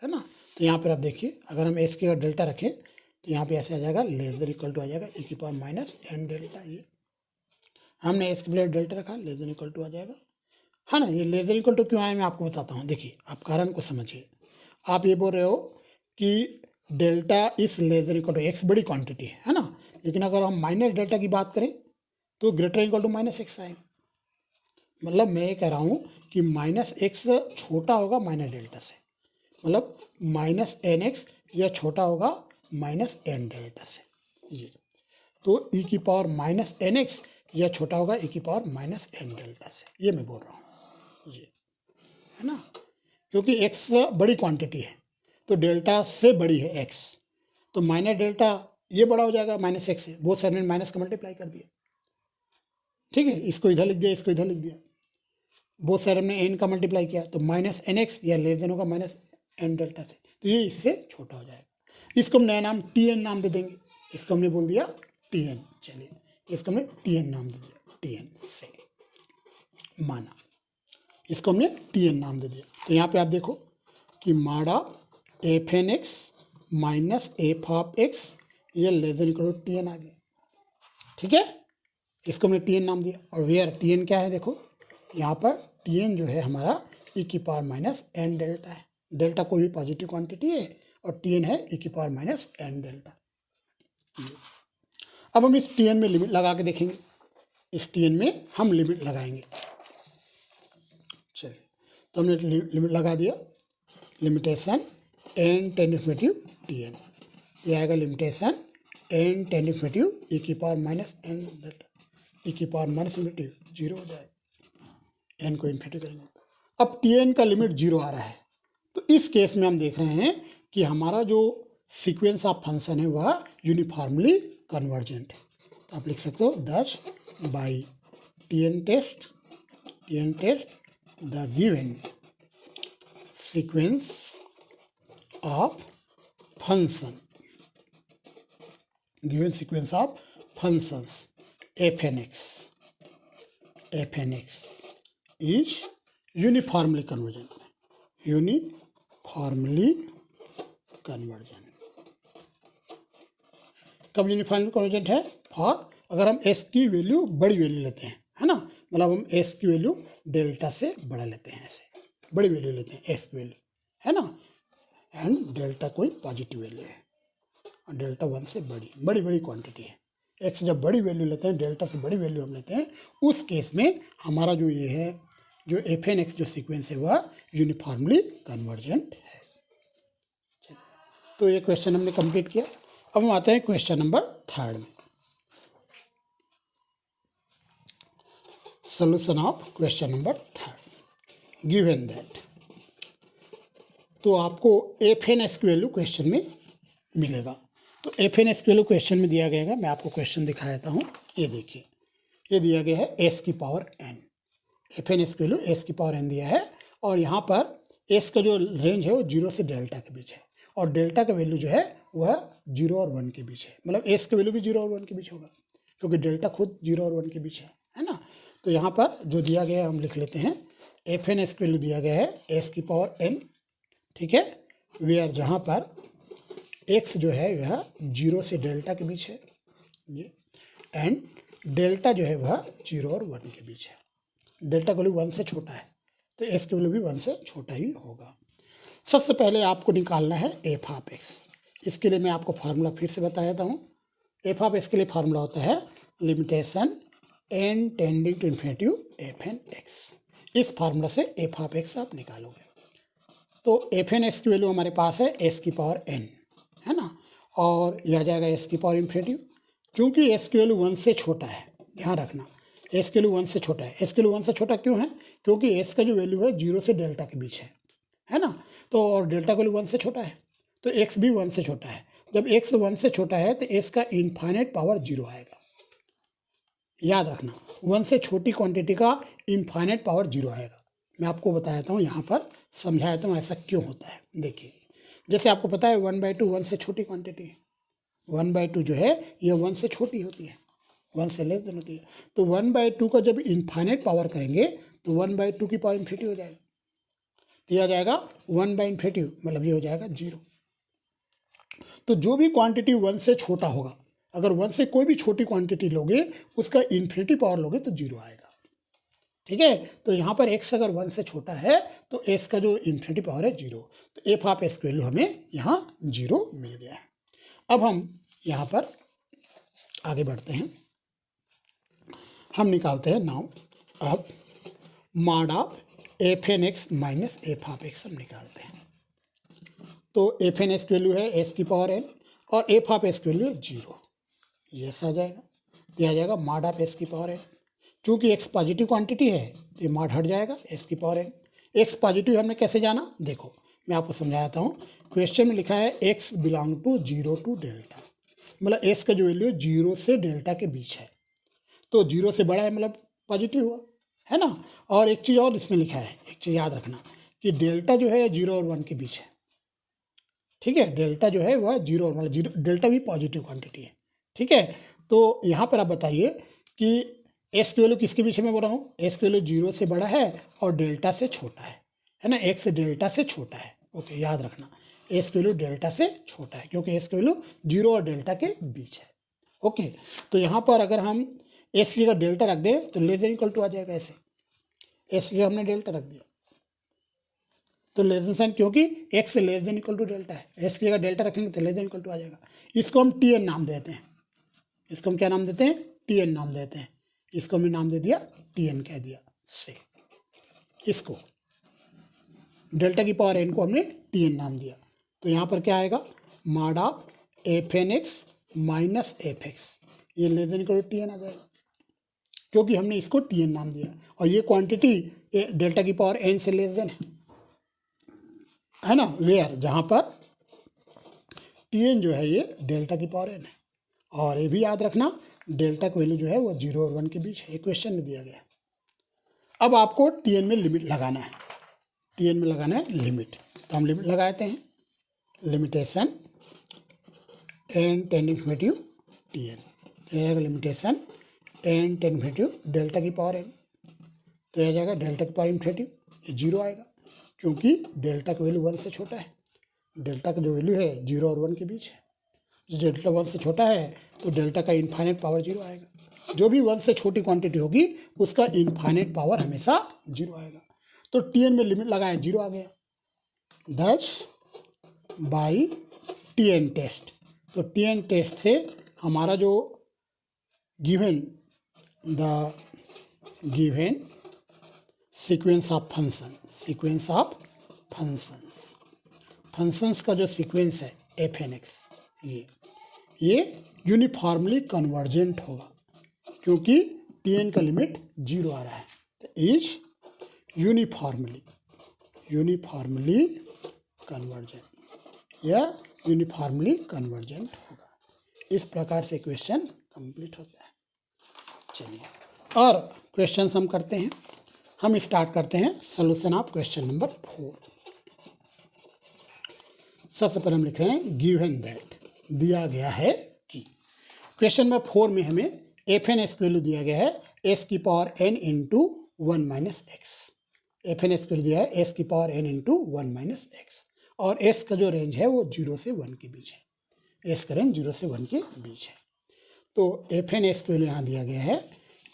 है ना। तो यहाँ पर आप देखिए अगर हम s की अगर डेल्टा रखें तो यहाँ पे ऐसे आ जाएगा लेस देन इक्वल टू आ जाएगा e की पावर माइनस एन डेल्टा, ये हमने s की प्लेस डेल्टा रखा, लेस देन इक्वल टू आ जाएगा, है ना। ये लेस देन इक्वल टू क्यों आया मैं आपको बताता हूँ, देखिए आप कारण को समझिए। आप ये बोल रहे हो कि delta is less than equal to x बड़ी क्वांटिटी है ना, लेकिन अगर हम माइनस डेल्टा की बात करें तो greater equal to minus x आएगा, मतलब मैं ये कह रहा हूँ कि माइनस एक्स छोटा होगा माइनस डेल्टा से, मतलब माइनस एन एक्स यह छोटा होगा माइनस एन डेल्टा से, ये तो e की पावर माइनस एन एक्स यह छोटा होगा e की पावर माइनस एन डेल्टा से, ये मैं बोल रहा हूँ ये, है ना, क्योंकि x बड़ी क्वांटिटी है तो डेल्टा से बड़ी है x, तो माइनस डेल्टा ये बड़ा हो जाएगा माइनस एक्स से, बहुत सारे माइनस का मल्टीप्लाई कर दिया, ठीक है, इसको इधर लिख दिया, इसको इधर लिख दिया, बहुत सारे हमने एन का मल्टीप्लाई किया तो माइनस एन एक्स या लेस देन होगा माइनस एन डेल्टा से, तो ये इससे छोटा हो जाएगा। इसको हम नया नाम टी एन नाम दे देंगे, इसको हमने बोल दिया Tn, चलिए इसको हमने Tn नाम दे दिया, Tn से माना, इसको हमने Tn नाम दे दिया। तो यहाँ पे आप देखो कि mod of F N x minus F of X ये less than equal to Tn आ गया, ठीक है, इसको हमने Tn नाम दिया। और वेयर Tn क्या है, देखो यहाँ पर Tn जो है हमारा e की पावर माइनस एन डेल्टा है, डेल्टा कोई भी पॉजिटिव क्वांटिटी है और Tn है e की पावर माइनस एन डेल्टा। अब हम इस Tn में लिमिट लगा के देखेंगे, इस Tn में हम लिमिट लगाएंगे। चलिए तो हमने लिमिट लगा दिया, limitation n ten infinitive Tn, ये आएगा limitation n ten infinitive e की power minus n delta, e की पावर माइनस इन्फिनिटिव जीरो हो जाएगा, n को इन्फिनिटी करेंगे। अब Tn का लिमिट जीरो आ रहा है, तो इस केस में हम देख रहे हैं कि हमारा जो सीक्वेंस ऑफ फंक्शन है वह यूनिफॉर्मली कन्वर्जेंट है। तो आप लिख सकते हो thus by Tn test the given sequence of function, given sequence of functions f N x is uniformly convergent, uniformly convergent. कब यूनिफॉर्मली कन्वर्जेंट है? फॉर अगर हम s की वैल्यू बड़ी वैल्यू लेते हैं, है ना, मतलब हम s की वैल्यू डेल्टा से बड़ा लेते हैं, ऐसे बड़ी वैल्यू लेते हैं s की वैल्यू, है ना, एंड डेल्टा कोई पॉजिटिव वैल्यू है और डेल्टा वन से बड़ी क्वांटिटी है। x जब बड़ी वैल्यू लेते हैं, डेल्टा से बड़ी वैल्यू हम लेते हैं, उस केस में हमारा जो ये है जो एफ एन एक्स जो सीक्वेंस है वह यूनिफॉर्मली कन्वर्जेंट है। तो ये क्वेश्चन हमने कंप्लीट किया। अब हम आते हैं क्वेश्चन नंबर 3 में, solution of question number 3 given that. तो आपको एफ एन एक्स की वैल्यू क्वेश्चन में मिलेगा। तो एफ एन एक्स की वैल्यू क्वेश्चन में दिया गया है, मैं आपको क्वेश्चन दिखा देता हूँ। ये देखिए, ये दिया गया है एस की power n, f N x की वैल्यू एस की पावर एन दिया है, और यहाँ पर एस का जो रेंज है वो 0 से डेल्टा के बीच है, और डेल्टा का वैल्यू जो है वह 0 और 1 के बीच है, मतलब एस का वैल्यू भी 0 और 1 के बीच होगा, क्योंकि डेल्टा खुद 0 और 1 के बीच है ना। तो यहाँ पर जो दिया गया है हम लिख लेते हैं, एफ एन एक्स की वैल्यू दिया गया है एस की पावर एन, ठीक है, वेयर जहाँ पर एक्स जो है वह 0 से डेल्टा के बीच है, एंड डेल्टा जो है वह 0 और 1 के बीच है। डेल्टा का वैल्यू 1 से छोटा है, तो एस की वैल्यू भी 1 से छोटा ही होगा। सबसे पहले आपको निकालना है एफ ऑफ एक्स। इसके लिए मैं आपको फार्मूला फिर से बता देता हूँ। एफ ऑफ एक्स के लिए फार्मूला होता है limitation N tending to infinitive F N x. इस फार्मूला से एफ ऑफ एक्स आप निकालोगे। तो एफ एन एक्स की वैल्यू हमारे पास है एस की पावर एन, है ना, और यह आ जाएगा एस की पावर इन्फिनिटिव। क्योंकि एस की वैल्यू 1 से छोटा है, ध्यान रखना, एस की वैल्यू 1 से छोटा है। एस की वैल्यू 1 से छोटा क्यों है? क्योंकि एस का जो वैल्यू है 0 से डेल्टा के बीच है ना, तो और डेल्टा का वैल्यू 1 से छोटा है, तो एक्स भी 1 से छोटा है। जब एक्स 1 से छोटा है तो एस का इनफाइनाइट पावर 0 आएगा। याद रखना, 1 से छोटी क्वांटिटी का इनफाइनाइट पावर 0 आएगा। मैं आपको बता देता हूँ, यहाँ पर समझा देता हूँ ऐसा क्यों होता है। देखिए, जैसे आपको पता है 1/2 1 से छोटी क्वांटिटी है, 1/2 जो है ये 1 से छोटी होती है, 1 से लेस देन होती है। तो 1/2 का जब इनफाइनाइट पावर करेंगे तो 1/2 की पावर इन्फिनिटी हो जाएगा, दिया जाएगा 1/∞, मतलब ये हो जाएगा 0। तो जो भी क्वांटिटी 1 से छोटा होगा, अगर 1 से कोई भी छोटी क्वांटिटी लोगे उसका इन्फिनिटी पावर लोगे तो 0 आएगा, ठीक है। तो यहाँ पर x अगर 1 से छोटा है तो s का जो इन्फिनिटी पावर है 0, तो एफ ऑफ एक्स की वैल्यू हमें यहाँ 0 मिल गया है। अब हम यहाँ पर आगे बढ़ते हैं, हम निकालते हैं नाउ अब mod of F N x minus F of x हम निकालते हैं। तो एफ एन एक्स की वैल्यू है एस की पावर एन और एफ ऑफ एक्स की वैल्यू है 0, ये आ जाएगा, ये आ जाएगा मॉड ऑफ एस की पावर एन। चूँकि एक्स पॉजिटिव क्वांटिटी है तो ये मॉड हट जाएगा, एस की पावर एन। एक्स पॉजिटिव हमने कैसे जाना, देखो मैं आपको समझाता हूँ। क्वेश्चन में लिखा है x belong to 0 to delta, मतलब एस का जो वैल्यू है 0 से डेल्टा के बीच है, तो 0 से बड़ा है मतलब पॉजिटिव हुआ, है ना। और एक चीज़ और इसमें लिखा है, एक चीज़ याद रखना कि डेल्टा जो है 0 और 1 के बीच है, ठीक है। डेल्टा जो है वह 0 और मतलब 0, डेल्टा भी पॉजिटिव क्वांटिटी है, ठीक है। तो यहाँ पर आप बताइए कि एस की वैल्यू किसके पीछे मैं बोल रहा हूँ, एस की वैल्यू 0 से बड़ा है और डेल्टा से छोटा है ना, एक्स डेल्टा से छोटा है। ओके, याद रखना एस की वैल्यू डेल्टा से छोटा है क्योंकि एस की वैल्यू 0 और डेल्टा के बीच है। ओके, तो यहाँ पर अगर हम एस की जगह डेल्टा रख दें तो लेस देन इक्वल टू आ जाएगा। ऐसे एस की जगह हमने डेल्टा रख दिया तो लेस देन साइन, क्योंकि एक्स से less than equal to delta है, एस की जगह डेल्टा रखेंगे तो लेस देन इक्वल टू आ जाएगा। इसको हम टी एन नाम देते हैं, इसको हम क्या नाम देते हैं, टी एन नाम देते हैं। इसको हमने नाम दे दिया टी एन कह दिया से, इसको डेल्टा की पावर एन को हमने टी एन नाम दिया। तो यहाँ पर क्या आएगा, mod of F N x minus F X, ये less than equal to T N आ जाएगा क्योंकि हमने इसको टी एन नाम दिया और ये क्वांटिटी डेल्टा की पावर एन से लेस देन है ना, वेयर जहाँ पर टी एन जो है ये डेल्टा की पावर एन है। और ये भी याद रखना डेल्टा की वैल्यू जो है वो 0 और 1 के बीच है, इक्वेशन में दिया गया। अब आपको टी एन में लिमिट लगाना है, टी एन में लगाना है लिमिट, तो हम लिमिट लगाते हैं, limitation N tending infinity t n, limitation N tending infinity delta की पावर एन, तो यह जाएगा डेल्टा की पावर इन्फिनिटी, ये 0 आएगा क्योंकि डेल्टा का वैल्यू 1 से छोटा है, डेल्टा का जो वैल्यू है 0 और 1 के बीच है। जो डेल्टा 1 से छोटा है तो डेल्टा का इनफाइनाइट पावर 0 आएगा, जो भी 1 से छोटी क्वांटिटी होगी उसका इनफाइनाइट पावर हमेशा 0 आएगा। तो टी एन में लिमिट लगाए 0 आ गया, that's by T N test. तो टी एन टेस्ट से हमारा जो गिवन सीक्वेंस ऑफ फंक्शंस का जो सीक्वेंस है एफ एन एक्स, ये यूनिफॉर्मली कन्वर्जेंट होगा क्योंकि टी एन का लिमिट 0 आ रहा है, तो इज यूनिफॉर्मली कन्वर्जेंट या यूनिफॉर्मली कन्वर्जेंट होगा। इस प्रकार से क्वेश्चन कंप्लीट होता है। चलिए और क्वेश्चन हम करते हैं, हम स्टार्ट करते हैं सोल्यूशन ऑफ क्वेश्चन नंबर 4। सबसे पहले हम लिख रहे हैं गिवन दैट, दिया गया है कि क्वेश्चन नंबर 4 में हमें एफ एन एक्स वैल्यू दिया गया है एस की power n into 1 minus x, f N x value दिया है एस की power n into 1 minus x, और एस का जो रेंज है वो 0 से 1 के बीच है, एस का रेंज 0 से 1 के बीच है। तो एफ एन एक्स वैल्यू यहाँ दिया गया है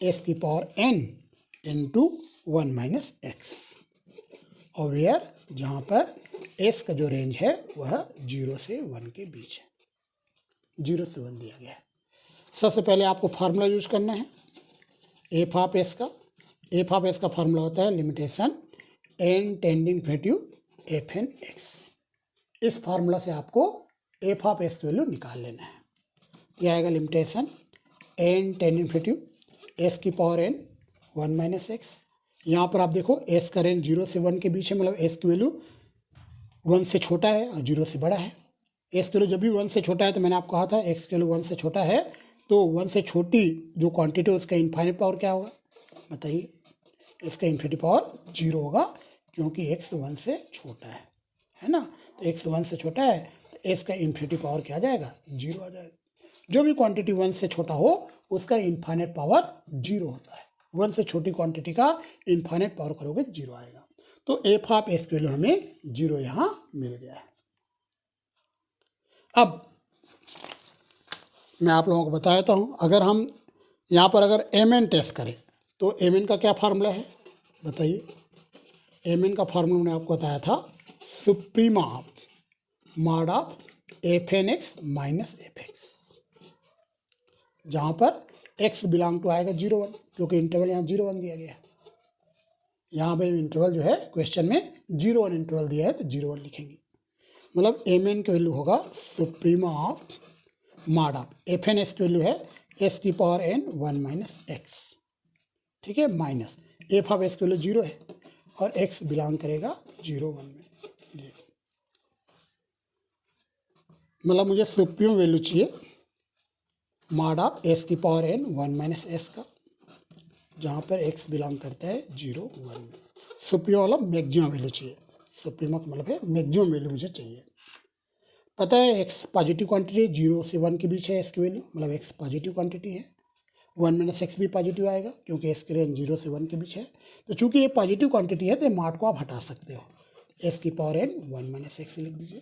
एस की power n into 1 minus x, और वेयर जहाँ पर एस का जो रेंज है वह 0 से 1 के बीच है, 0 से 1 दिया गया है। सबसे पहले आपको फार्मूला यूज करना है एफ ऑफ एस का। एफ ऑफ एस का फार्मूला होता है limitation N tending infinity f N x. इस फार्मूला से आपको एफ ऑफ एस की वैल्यू निकाल लेना है। यह आएगा limitation N tending infinity s की पावर एन 1 माइनस एक्स। यहाँ पर आप देखो एस का रेंज 0 से 1 के बीच है, मतलब एस की वैल्यू 1 से छोटा है और 0 से बड़ा है। एस की वैल्यू जब भी 1 से छोटा है तो मैंने आपको कहा था एक्स की वैल्यू 1 से छोटा है तो 1 से छोटी जो क्वांटिटी है उसका इनफाइनाइट पावर क्या होगा बताइए, इसका इन्फिनिटी पावर 0 होगा क्योंकि एक्स 1 से छोटा है ना। तो एक्स 1 से छोटा है तो एस का इन्फिनिटी पावर क्या आ जाएगा 0 आ जाएगा। जो भी क्वांटिटी 1 से छोटा हो उसका इनफाइनाइट पावर 0 होता है, 1 से छोटी क्वांटिटी का इनफाइनाइट पावर करोगे 0 आएगा। तो एफ ऑफ एस की वैल्यू हमें 0 यहाँ मिल गया है। अब मैं आप लोगों को बता देता हूँ, अगर हम यहाँ पर अगर एम एन टेस्ट करें तो एम एन का क्या फार्मूला है बताइए। एम एन का फार्मूला मैंने आपको बताया था suprema of mod of F N x minus F X, जहाँ पर एक्स बिलोंग टू आएगा 0 1 क्योंकि इंटरवल यहाँ 0 1 दिया गया है। यहाँ पे इंटरवल जो है क्वेश्चन में 0 1 इंटरवल दिया है तो 0 1 लिखेंगे, मतलब एम एन की वैल्यू होगा suprema of mod of F N x की वैल्यू है एस की पावर एन 1 माइनस एक्स, ठीक है, माइनस एफ ऑफ एस की वैल्यू 0 है और एक्स बिलोंग करेगा 0 1 में। मतलब मुझे सुप्रीम वैल्यू चाहिए मॉड ऑफ एस की पावर एन 1 माइनस एस का, जहाँ पर एक्स बिलोंग करता है 0 1 में। सुप्रीम मतलब मैक्सिमम वैल्यू चाहिए, सुप्रीम का मतलब है मैक्सिमम वैल्यू मुझे चाहिए। पता है एक्स पॉजिटिव क्वांटिटी है, 0 से 1 के बीच है इसकी वैल्यू, मतलब एक्स पॉजिटिव क्वांटिटी है। 1 माइनस एक्स भी पॉजिटिव आएगा क्योंकि एक्स की रेंज 0 से 1 के बीच है। तो चूंकि ये पॉजिटिव क्वांटिटी है तो मार्ट को आप हटा सकते हो, एस की पावर एन 1 माइनस एक्स लिख दीजिए।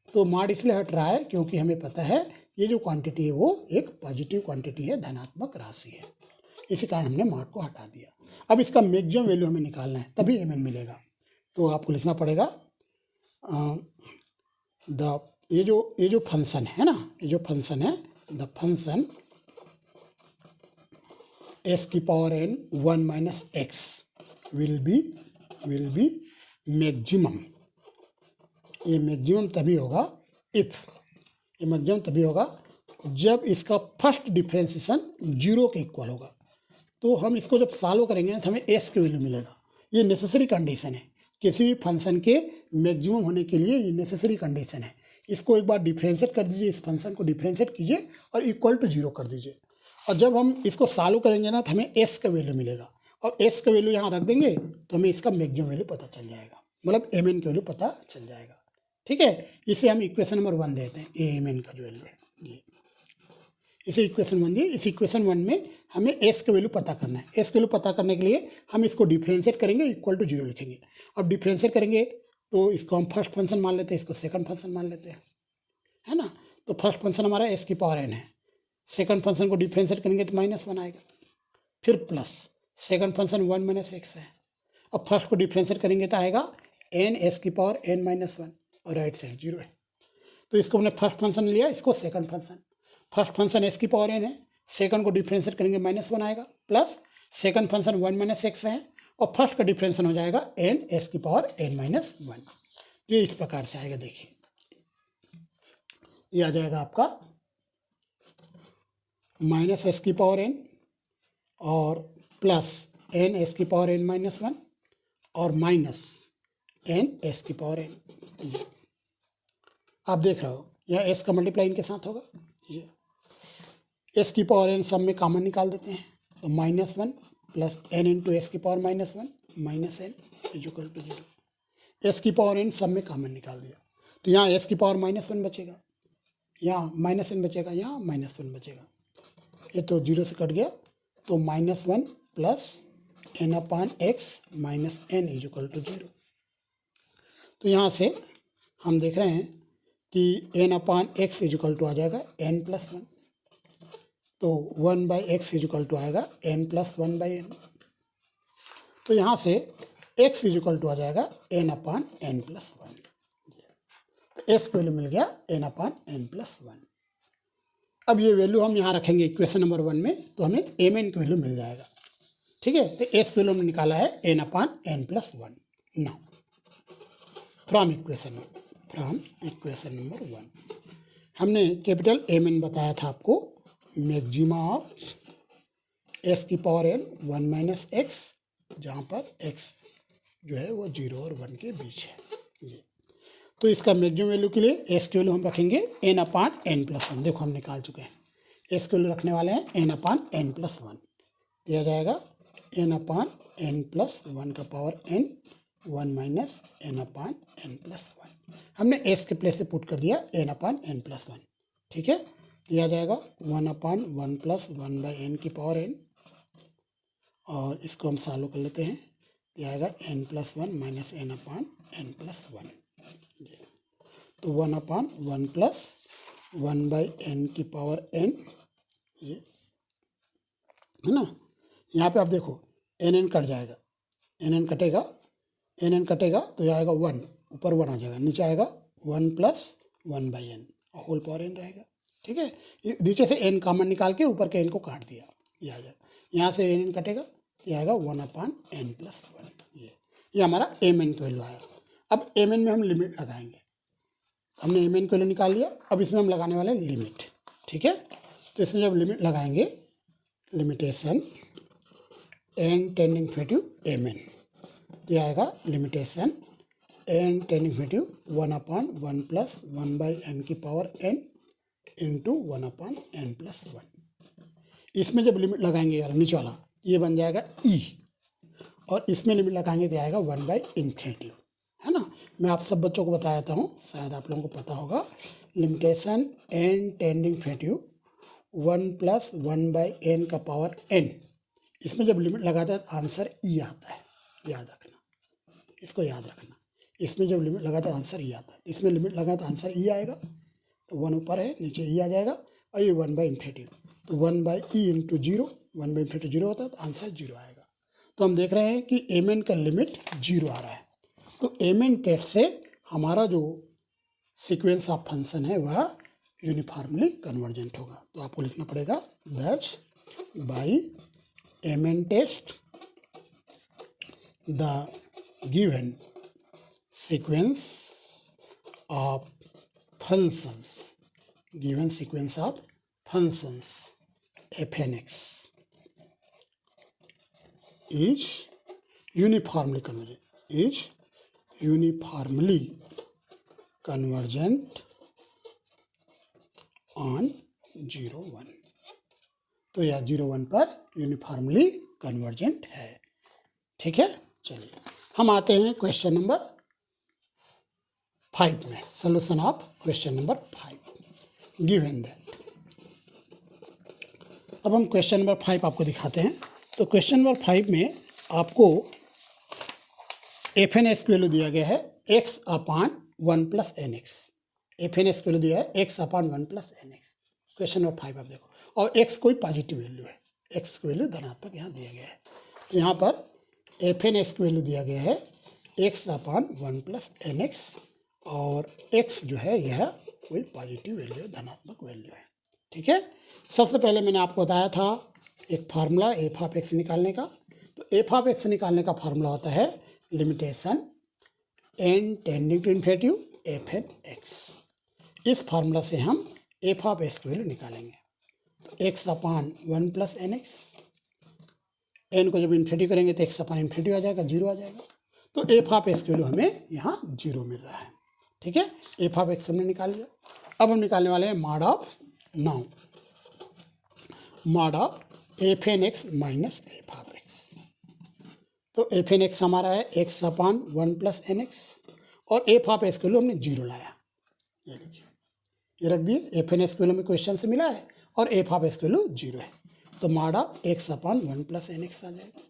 तो मार्ट इसलिए हट रहा है क्योंकि हमें पता है ये जो क्वांटिटी है वो एक पॉजिटिव क्वांटिटी है, धनात्मक राशि है, इसी कारण हमने मार्ट को हटा दिया। अब इसका मैक्सिमम वैल्यू हमें निकालना है, तभी एम एन मिलेगा। तो आपको लिखना पड़ेगा ये जो फंक्शन है ना, ये जो फंक्शन है, द फंक्शन एस की power N 1 minus x will be maximum. ये मैक्सिमम तभी होगा ये मैक्सिमम तभी होगा जब इसका फर्स्ट डिफ्रेंसिएशन 0 के इक्वल होगा। तो हम इसको जब सॉल्व करेंगे तो हमें एस की वैल्यू मिलेगा। ये नेसेसरी कंडीशन है, किसी भी फंक्शन के मैक्सिमम होने के लिए ये नेसेसरी कंडीशन है। इसको एक बार डिफ्रेंशिएट कर दीजिए, इस फंक्शन को डिफ्रेंशिएट कीजिए और इक्वल टू 0 कर दीजिए, और जब हम इसको सॉल्व करेंगे ना तो हमें एस का वैल्यू मिलेगा, और एस का वैल्यू यहाँ रख देंगे तो हमें इसका मैक्सिमम वैल्यू पता चल जाएगा, मतलब एम एन की वैल्यू पता चल जाएगा। ठीक है, इसे हम इक्वेशन नंबर 1 देते हैं, ए एम एन का जो वैल्यू है ये, इसे इक्वेशन 1 दिए। इस इक्वेशन 1 में हमें एस का वैल्यू पता करना है। एस का वैल्यू पता करने के लिए हम इसको डिफ्रेंशिएट करेंगे, इक्वल टू 0 लिखेंगे। अब डिफ्रेंशिएट करेंगे तो इसको हम फर्स्ट फंक्शन मान लेते हैं, इसको सेकंड फंक्शन मान लेते हैं, है ना। तो फर्स्ट फंक्शन हमारा एस की पावर एन है, सेकंड फंक्शन को डिफ्रेंशिएट करेंगे तो -1 आएगा, फिर plus second function 1 minus x है। अब फर्स्ट को डिफ्रेंशिएट करेंगे तो आएगा एन एस की पावर एन -1 और राइट साइड 0 है। तो इसको हमने फर्स्ट फंक्शन लिया, इसको second function. First function s की पावर एन है, सेकंड को डिफ्रेंशिएट करेंगे -1 आएगा, plus second function 1 minus x है, और फर्स्ट का डिफ्रेंशिएशन हो जाएगा एन एस की पावर एन -1। ये इस प्रकार से आएगा, देखिए ये आ जाएगा आपका माइनस एस की पावर एन और प्लस एन एस की पावर एन -1 और माइनस एन एस की पावर एन। आप देख रहे हो यह एस का मल्टीप्लाई इनके साथ होगा, ये एस की पावर एन सब में कॉमन निकाल देते हैं, तो -1 प्लस एन इंटू एस की power -1 minus n equal to 0। S की पावर एन सब में कॉमन निकाल दिया, तो यहाँ एस की पावर -1 बचेगा, यहाँ -n बचेगा, यहाँ -1 बचेगा, ये तो 0 से कट गया, तो -1 plus n upon x minus n equal to 0। तो यहाँ से हम देख रहे हैं कि n upon X equal to आ जाएगा n+1, तो 1/x इक्वल टू आएगा n+1/n। तो यहाँ से x इक्वल टू आ जाएगा n अपान n+1। एस की वैल्यू मिल गया n अपान n+1। अब ये वैल्यू हम यहाँ रखेंगे इक्वेशन नंबर 1 में, तो हमें एम एन की वैल्यू मिल जाएगा। ठीक है, तो एस की वैल्यू हमने निकाला है n upon n+1। Now from equation number 1 हमने कैपिटल एम एन बताया था आपको, मैक्सिमा ऑफ एस की पावर एन 1 माइनस एक्स, जहाँ पर एक्स जो है वो 0 और 1 के बीच है ये। तो इसका मैक्सिमम वैल्यू के लिए एस की वैल्यू हम रखेंगे n अपान n+1। देखो हम निकाल चुके हैं, एस की वैल्यू रखने वाले हैं n अपान n+1, दिया जाएगा n अपान n+1 का पावर n 1 माइनस n अपान n+1। हमने एस के प्लेस से पुट कर दिया n अपान n+1। ठीक है, दिया जाएगा 1 अपान 1 प्लस 1/n की पावर n, और इसको हम सॉल्व कर लेते हैं, दिया जाएगा n+1 माइनस n अपान n+1। तो 1 अपान 1 प्लस 1/n की पावर n, ये है ना। यहाँ पे आप देखो n कट जाएगा, n कटेगा तो ये आएगा 1, ऊपर 1 आ जाएगा, नीचे आएगा 1 प्लस 1/n और होल पावर n रहेगा। ठीक है, नीचे से n कॉमन निकाल के ऊपर के n को काट दिया, ये आ जाएगा, यहाँ से n कटेगा, ये आएगा 1 अपान n+1। ये हमारा एम एन की वैल्यू आया। अब एम एन में हम लिमिट लगाएंगे, हमने एम एन की वैल्यू निकाल लिया, अब इसमें हम लगाने वाले हैं लिमिट। ठीक है, तो इसमें जब लिमिट लगाएंगे, limitation n tending infinity m n, ये आएगा limitation n tending infinity 1 upon 1 plus 1/n की पावर n इंटू 1 अपान n+1। इसमें जब लिमिट लगाएंगे यार नीचे वाला, ये बन जाएगा e, और इसमें लिमिट लगाएंगे तो आएगा 1/∞, है ना। मैं आप सब बच्चों को बता देता हूँ, शायद आप लोगों को पता होगा। Limitation n tending infinitive 1 + 1/n का पावर n, इसमें जब लिमिट लगाते हैं तो आंसर ई आता है, याद रखना, इसको याद रखना। इसमें जब लिमिट लगाते हैं आंसर ई आता है, इसमें लिमिट लगाए तो आंसर ई आएगा, तो 1 ऊपर है, नीचे ई आ जाएगा, और ये 1/∞, तो 1/e इंटू 0, 1/∞ 0 होता है तो आंसर 0 आएगा। तो हम देख रहे हैं कि mn का लिमिट 0 आ रहा है, तो mn टेस्ट से हमारा जो सीक्वेंस ऑफ फंक्शन है वह यूनिफॉर्मली कन्वर्जेंट होगा। तो आपको लिखना पड़ेगा that by mn test the given sequence of functions, given sequence of functions fnx is uniformly convergent on 0 1। तो यह 0 1 पर यूनिफॉर्मली कन्वर्जेंट है। ठीक है, चलिए हम आते हैं क्वेश्चन नंबर 5 में। Solution of question number 5 given that. अब हम क्वेश्चन नंबर 5 आपको दिखाते हैं। तो क्वेश्चन नंबर 5 में आपको fnx की वैल्यू दिया गया है x/1 + nx। fnx की वैल्यू दिया है x/1 + nx। क्वेश्चन नंबर 5 आप देखो, और x कोई पॉजिटिव वैल्यू है, x की वैल्यू धनात्मक यहाँ दिया गया है। तो यहाँ पर fnx की वैल्यू दिया गया है x/1 + nx, और x जो है यह कोई पॉजिटिव वैल्यू, धनात्मक वैल्यू है। ठीक है, सबसे पहले मैंने आपको बताया था एक फार्मूला f(x) निकालने का। तो f(x) निकालने का फार्मूला होता है limitation n tending to infinity fnx। इस फार्मूला से हम f(x) की वैल्यू निकालेंगे। तो x/1 + nx, n को जब इन्फिनिटी करेंगे तो x/∞ आ जाएगा, 0 आ जाएगा। तो f(x) की वैल्यू हमें यहाँ 0 मिल रहा है। ठीक है, f(x) हमने निकाल लिया। अब हम निकालने वाले हैं mod of fnx minus f(x). तो fnx हमारा है x/1 + nx, और f(x) की वैल्यू हमने 0 लाया, ये देखिए, ये रख दिए। fnx की वैल्यू हमें क्वेश्चन से मिला है और f(x) की वैल्यू 0 है, तो मॉड ऑफ x/1 + nx आ जाएगा।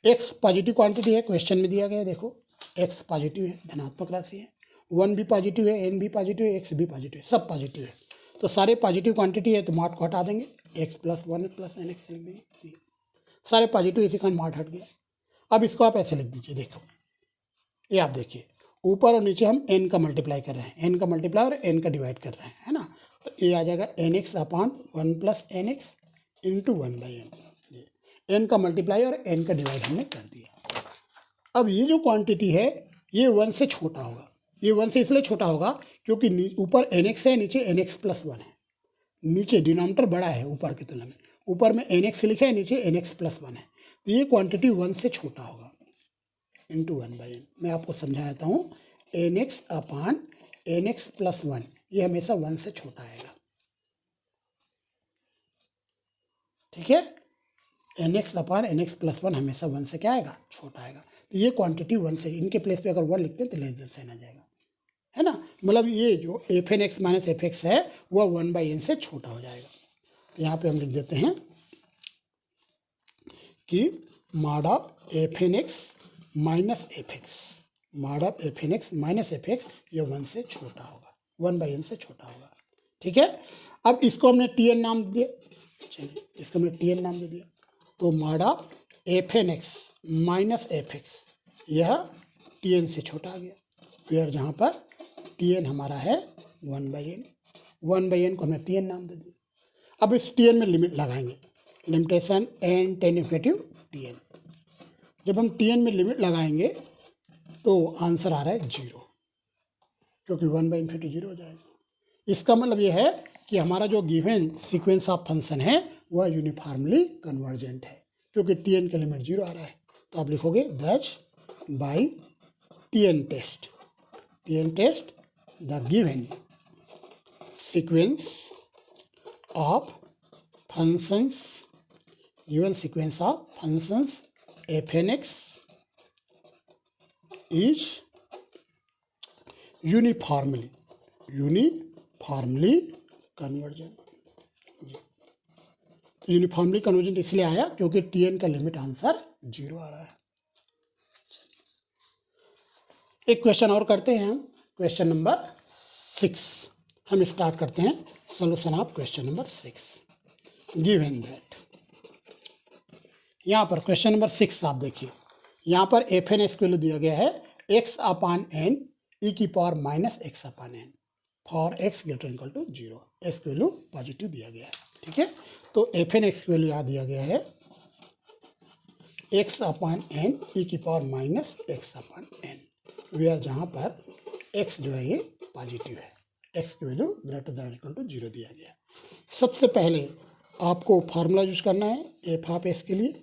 x पॉजिटिव क्वांटिटी है, क्वेश्चन में दिया गया है, देखो x पॉजिटिव है, धनात्मक राशि है, 1 भी पॉजिटिव है, n भी पॉजिटिव है, x भी पॉजिटिव है, सब पॉजिटिव है। तो सारे पॉजिटिव क्वांटिटी है तो मॉड को हटा देंगे, x+1 + nx लिख देंगे, सारे पॉजिटिव इसी का मॉड हट गया। अब इसको आप ऐसे लिख दीजिए, देखो ये आप देखिए, ऊपर और नीचे हम n का मल्टीप्लाई कर रहे हैं, n का मल्टीप्लाई और n का डिवाइड कर रहे हैं, है ना। तो ये आ जाएगा nx/1 + nx into 1/n। n का मल्टीप्लाई और n का डिवाइड हमने कर दिया। अब ये जो क्वांटिटी है ये 1 से छोटा होगा, ये 1 से इसलिए छोटा होगा क्योंकि ऊपर nx है, नीचे nx+1 है, नीचे डिनोमिनेटर बड़ा है ऊपर की तुलना में, ऊपर में nx लिखा है, नीचे nx+1 है, तो ये क्वांटिटी 1 से छोटा होगा, इंटू 1/n। मैं आपको समझा देता हूँ, nx/nx+1 ये हमेशा 1 से छोटा आएगा। ठीक है, nx/nx+1 हमेशा 1 से क्या आएगा, छोटा आएगा। तो ये क्वांटिटी 1 से, इनके प्लेस पे अगर 1 लिखते हैं तो लेस देन साइन आ जाएगा, है ना। मतलब ये जो fnx माइनस fx है वह 1/n से छोटा हो जाएगा। तो यहाँ पे हम लिख देते हैं कि mod of fnx minus fx, mod of fnx minus fx ये 1 से छोटा होगा, 1/n से छोटा होगा। ठीक है, अब इसको हमने tn नाम दे दिया, चलिए इसको हमने tn नाम दे दिया। तो mod of fnx minus fx यह tn से छोटा आ गया, फिर जहाँ पर tn हमारा है 1/n, 1/n को हमने tn नाम दे दिया। अब इस tn में लिमिट लगाएंगे, limitation n ten infinitive tn। जब हम tn में लिमिट लगाएंगे तो आंसर आ रहा है 0, क्योंकि 1/∞ 0 हो जाएगा। इसका मतलब यह है कि हमारा जो गिवन सीक्वेंस ऑफ फंक्शन है वह यूनिफॉर्मली कन्वर्जेंट है, क्योंकि tn का लिमिट 0 आ रहा है। तो आप लिखोगे that by tn test the given sequence of functions, given sequence of functions fnx is uniformly convergent. Uniformly convergent इसलिए आया क्योंकि टीएन का लिमिट आंसर 0 आ रहा है। एक क्वेश्चन और करते हैं हम, क्वेश्चन नंबर 6। हम स्टार्ट करते हैं solution of question number 6। Given that, यहाँ पर क्वेश्चन नंबर 6 आप देखिए, यहाँ पर एफ एन एक्स वैल्यू दिया गया है x अपान एन ई की power minus x upon n for x greater equal to 0। X value positive दिया गया है, ठीक है। तो एफ एन एक्स वैल्यू यहाँ दिया गया है x अपान एन ई की power minus x upon n, where जहाँ पर x जो है ये पॉजिटिव है, x की value greater than equal to 0 दिया गया है। सबसे पहले आपको फार्मूला यूज करना है एफ ऑफ एक्स के लिए,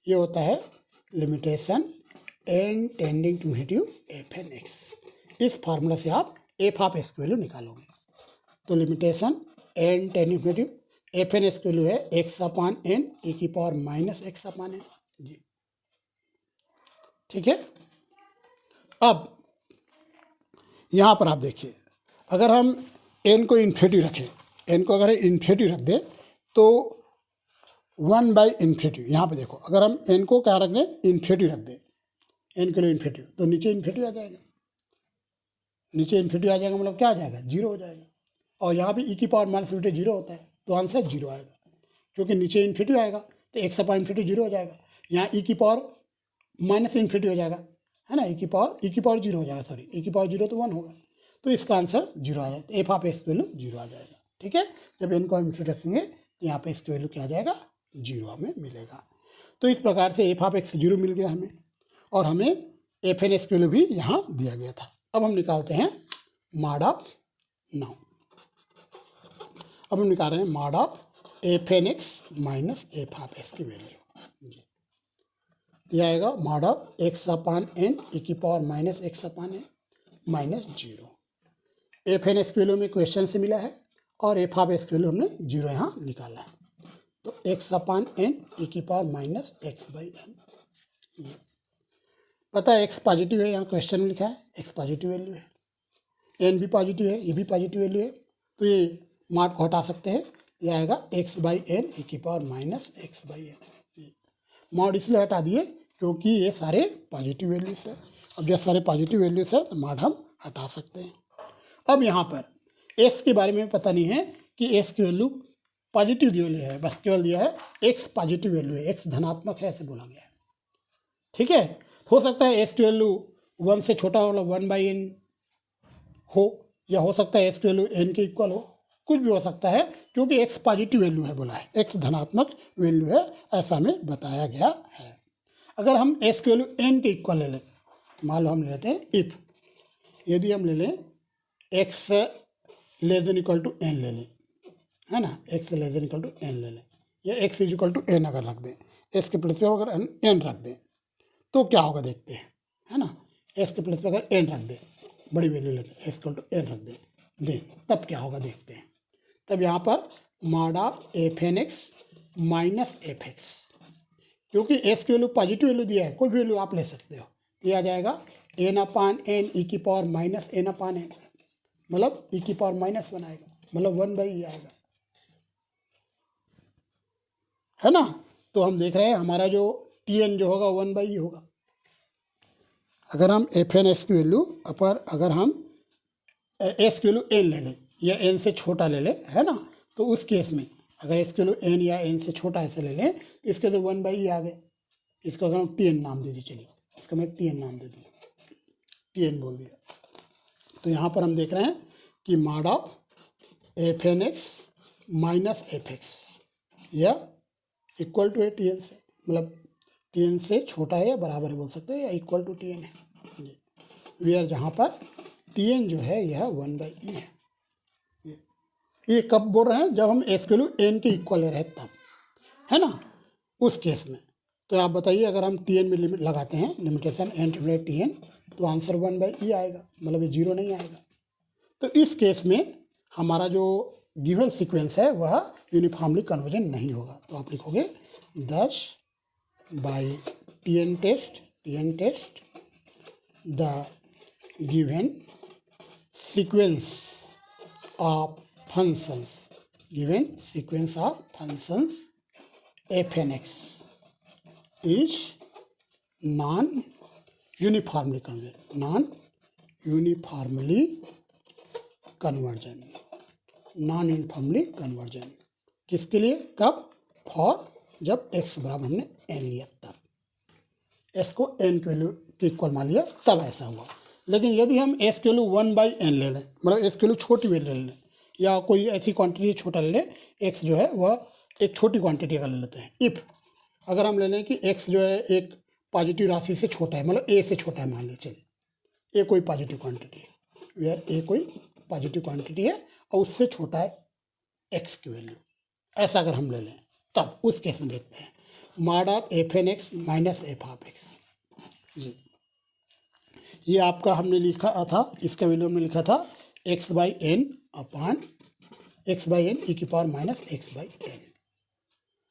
ये होता है limitation N tending to infinity f N x. इस फार्मूला से आप एफ ऑफ एक्स की वैल्यू निकालोगे। तो limitation N tending to infinity f N x की वैल्यू है एक्स अपान एन ई की power minus x upon n जी, ठीक है। अब यहाँ पर आप देखिए, अगर हम एन को इन्फिनिटी रखें, एन को अगर इन्फिनिटी रख दें तो 1 बाई इन्फिनिटी, यहाँ पे देखो अगर हम एन को क्या रख दें इन्फिनिटी रख दें, एन के लिए इन्फिनिटी, तो नीचे इन्फिनिटी आ जाएगा, नीचे इन्फिनिटी आ जाएगा मतलब क्या आ जाएगा 0 हो जाएगा। और यहाँ भी ई की पावर माइनस इन्फिनिटी 0 होता है, तो आंसर 0 आएगा, क्योंकि नीचे इन्फिनिटी आएगा तो एक्स अपान इन्फिनिटी 0 हो जाएगा। यहाँ ई की पावर माइनस इन्फिनिटी हो जाएगा, है ना, ई की पावर 0 हो जाएगा, सॉरी ई की पावर 0 तो 1 होगा, तो इसका आंसर 0 आ जाएगा। एफ ऑफ एक्स वैल्यू 0 आ जाएगा, ठीक है। जब एन को हम इन्फिनिटी रखेंगे तो यहाँ पे इसकी वैल्यू क्या आ जाएगा 0 हमें मिलेगा। तो इस प्रकार से एफ ऑफ एक्स 0 मिल गया हमें, और हमें एफ एन एक्स की वैल्यू भी यहाँ दिया गया था। अब हम निकालते हैं मॉड ऑफ नाउ। अब हम निकाल रहे हैं mod of F N x minus F of x की वैल्यू, यह आएगा mod of X upon N E की power minus x upon N minus 0। F N x की वैल्यू में क्वेश्चन से मिला है और एफ ऑफ एक्स की वैल्यू हमने 0 यहाँ निकाला है। तो एक्स अपान एन ई की power minus x by n, पता है एक्स पॉजिटिव है, यहाँ क्वेश्चन में लिखा है एक्स पॉजिटिव वैल्यू है, एन भी पॉजिटिव है, ये भी पॉजिटिव वैल्यू है, तो ये मॉड को हटा सकते हैं, ये आएगा एक्स बाई एन ई की power minus x by n. Mod इसलिए हटा दिए क्योंकि ये सारे पॉजिटिव वैल्यूज है। अब जब सारे पॉजिटिव वैल्यूज है तो मॉड हम हटा सकते हैं। अब यहाँ पर एक्स के बारे में पता नहीं है कि एक्स की वैल्यू पॉजिटिव वैल्यू है, बस केवल दिया है एक्स पॉजिटिव वैल्यू है, एक्स धनात्मक है ऐसे बोला गया है, ठीक है। हो सकता है एक्स की वैल्यू 1 से छोटा हो, 1 बाई एन हो, या हो सकता है एक्स की वैल्यू एन के इक्वल हो, कुछ भी हो सकता है, क्योंकि एक्स पॉजिटिव वैल्यू है बोला है, एक्स धनात्मक वैल्यू है ऐसा हमें बताया गया है। अगर हम एक्स की वैल्यू एन के इक्वल ले लें, मान लो हम ले लेते हैं इफ, यदि हम ले लें x less than equal to n ले लें, है ना, x less than equal to n ले लें, या x is equal to n अगर रख दें, एक्स के प्लेस पे अगर एन रख दें तो क्या होगा देखते हैं, है ना। एक्स के प्लेस पे अगर एन रख दें, बड़ी वैल्यू लेते हैं, एक्स इक्वल टू एन रख दें, तब क्या होगा देखते हैं। तब यहाँ पर mod of F N x minus F x, क्योंकि एक्स की वैल्यू पॉजिटिव वैल्यू दिया है, कोई भी वैल्यू आप ले सकते हो, ये आ जाएगा एन अपान एन ई की पावर माइनस एन अपान एन, मतलब ई की पावर माइनस 1 आएगा, मतलब 1 बाई ई आएगा, है ना। तो हम देख रहे हैं हमारा जो टी एन जो होगा 1 बाई ई होगा। अगर हम एफ एन एक्स की वैल्यू अगर हम एस की वैल्यू एन ले लें या एन से छोटा ले लें, है ना, तो उस केस में अगर एस की वैल्यू एन या एन से छोटा ऐसे ले लें तो इसके तो 1 बाई ई आ गए, इसको अगर हम टी एन नाम दे दिए, चलिए इसका मैं टी एन नाम दे दिया, टी एन बोल दिया। तो यहाँ पर हम देख रहे हैं कि mod of F N x minus F x या इक्वल टू है टी एन से, मतलब टी एन से छोटा है या बराबर है बोल सकते हैं, या इक्वल टू टी एन है, वेयर जहाँ पर टी एन जो है यह 1 बाई ई है। ये कब बोल रहे हैं, जब हम एस के वैल्यू एन के इक्वल रहे तब, है ना, उस केस में। तो आप बताइए अगर हम टी एन में लिमिट लगाते हैं, limitation n divided t n, तो आंसर 1 बाई ई आएगा, मतलब ये 0 नहीं आएगा। तो इस केस में हमारा जो गिवन सीक्वेंस है वह यूनिफॉर्मली कन्वर्जेंट नहीं होगा। तो आप लिखोगे 10 by T N test the given sequence of functions, given sequence of functions f n x is non-uniformly convergent, non-uniformly convergent किसके लिए, कब, फॉर जब x बराबर हमने n लिया तब, s को n के वैल्यू के इक्वल मान लिया तब ऐसा हुआ। लेकिन यदि हम s के वैल्यू 1/n ले लें, मतलब s के वैल्यू छोटी वैल्यू ले लें, या कोई ऐसी क्वांटिटी छोटा ले लें, x जो है वह एक छोटी क्वांटिटी का ले लेते हैं। इफ़ अगर हम ले लें कि x जो है एक पॉजिटिव राशि से छोटा है, मतलब a से छोटा है, मान लीजिए चलिए a कोई पॉजिटिव क्वांटिटी है, वेयर a कोई पॉजिटिव क्वांटिटी है और उससे छोटा है x की वैल्यू, ऐसा अगर हम ले लें तब उस केस में देखते हैं mod of F N x minus F of X जी। ये आपका हमने लिखा था, इसका वैल्यू हमने लिखा था x/n अपान x/n e की पावर माइनस x/n।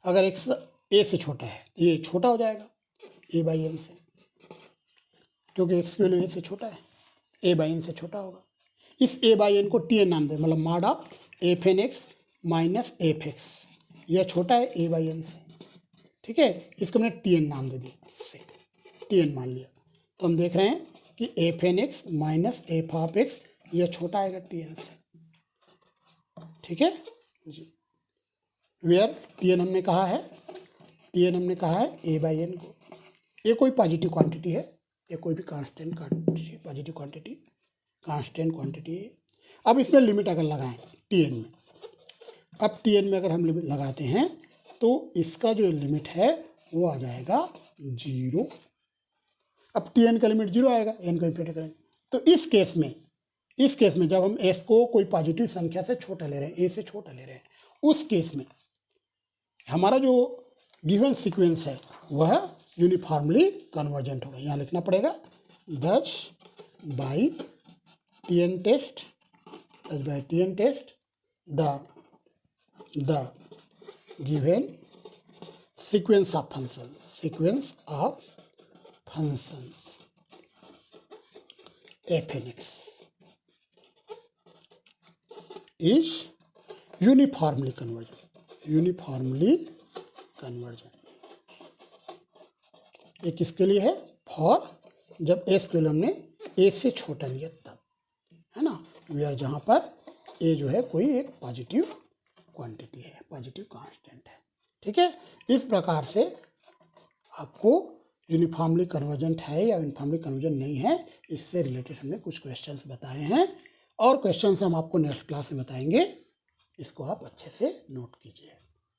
अगर x a से छोटा है तो ये छोटा हो जाएगा a/n से, क्योंकि x की वैल्यू a से छोटा है, a/n से छोटा होगा। इस a/n को tn नाम दे, मतलब mod of F N x minus F x, यह छोटा है a/n से, ठीक है, इसको मैंने tn नाम दे दिया, इससे tn मान लिया। तो हम देख रहे हैं कि f N x minus F of x यह छोटा आएगा tn से, ठीक है जी। वेयर tn हमने कहा है a/n को, ये कोई पॉजिटिव क्वांटिटी है, ये कोई भी constant quantity, positive quantity, constant quantity है। अब इसमें लिमिट अगर लगाएं tn में, अब tn में अगर हम लिमिट लगाते हैं तो इसका जो लिमिट है वो आ जाएगा 0। अब tn का लिमिट 0 आएगा, n को इंफिनिटी करेंगे तो इस केस में जब हम s को कोई पॉजिटिव संख्या से छोटा ले रहे हैं, a से छोटा ले रहे हैं, उस केस में हमारा जो गिवन सीक्वेंस है वह यूनिफॉर्मली कन्वर्जेंट होगा। यहाँ लिखना पड़ेगा thus by tn test the given sequence of functions f n x is uniformly convergent। ये किसके लिए है, फॉर जब s के लिए हमने a से छोटा लिया तब, है ना, वेयर जहाँ पर a जो है कोई एक पॉजिटिव क्वांटिटी है, पॉजिटिव कांस्टेंट है, ठीक है। इस प्रकार से आपको यूनिफॉर्मली कन्वर्जेंट है या यूनिफॉर्मली कन्वर्जेंट नहीं है, इससे रिलेटेड हमने कुछ क्वेश्चंस बताए हैं, और क्वेश्चंस हम आपको नेक्स्ट क्लास में बताएंगे, इसको आप अच्छे से नोट कीजिए।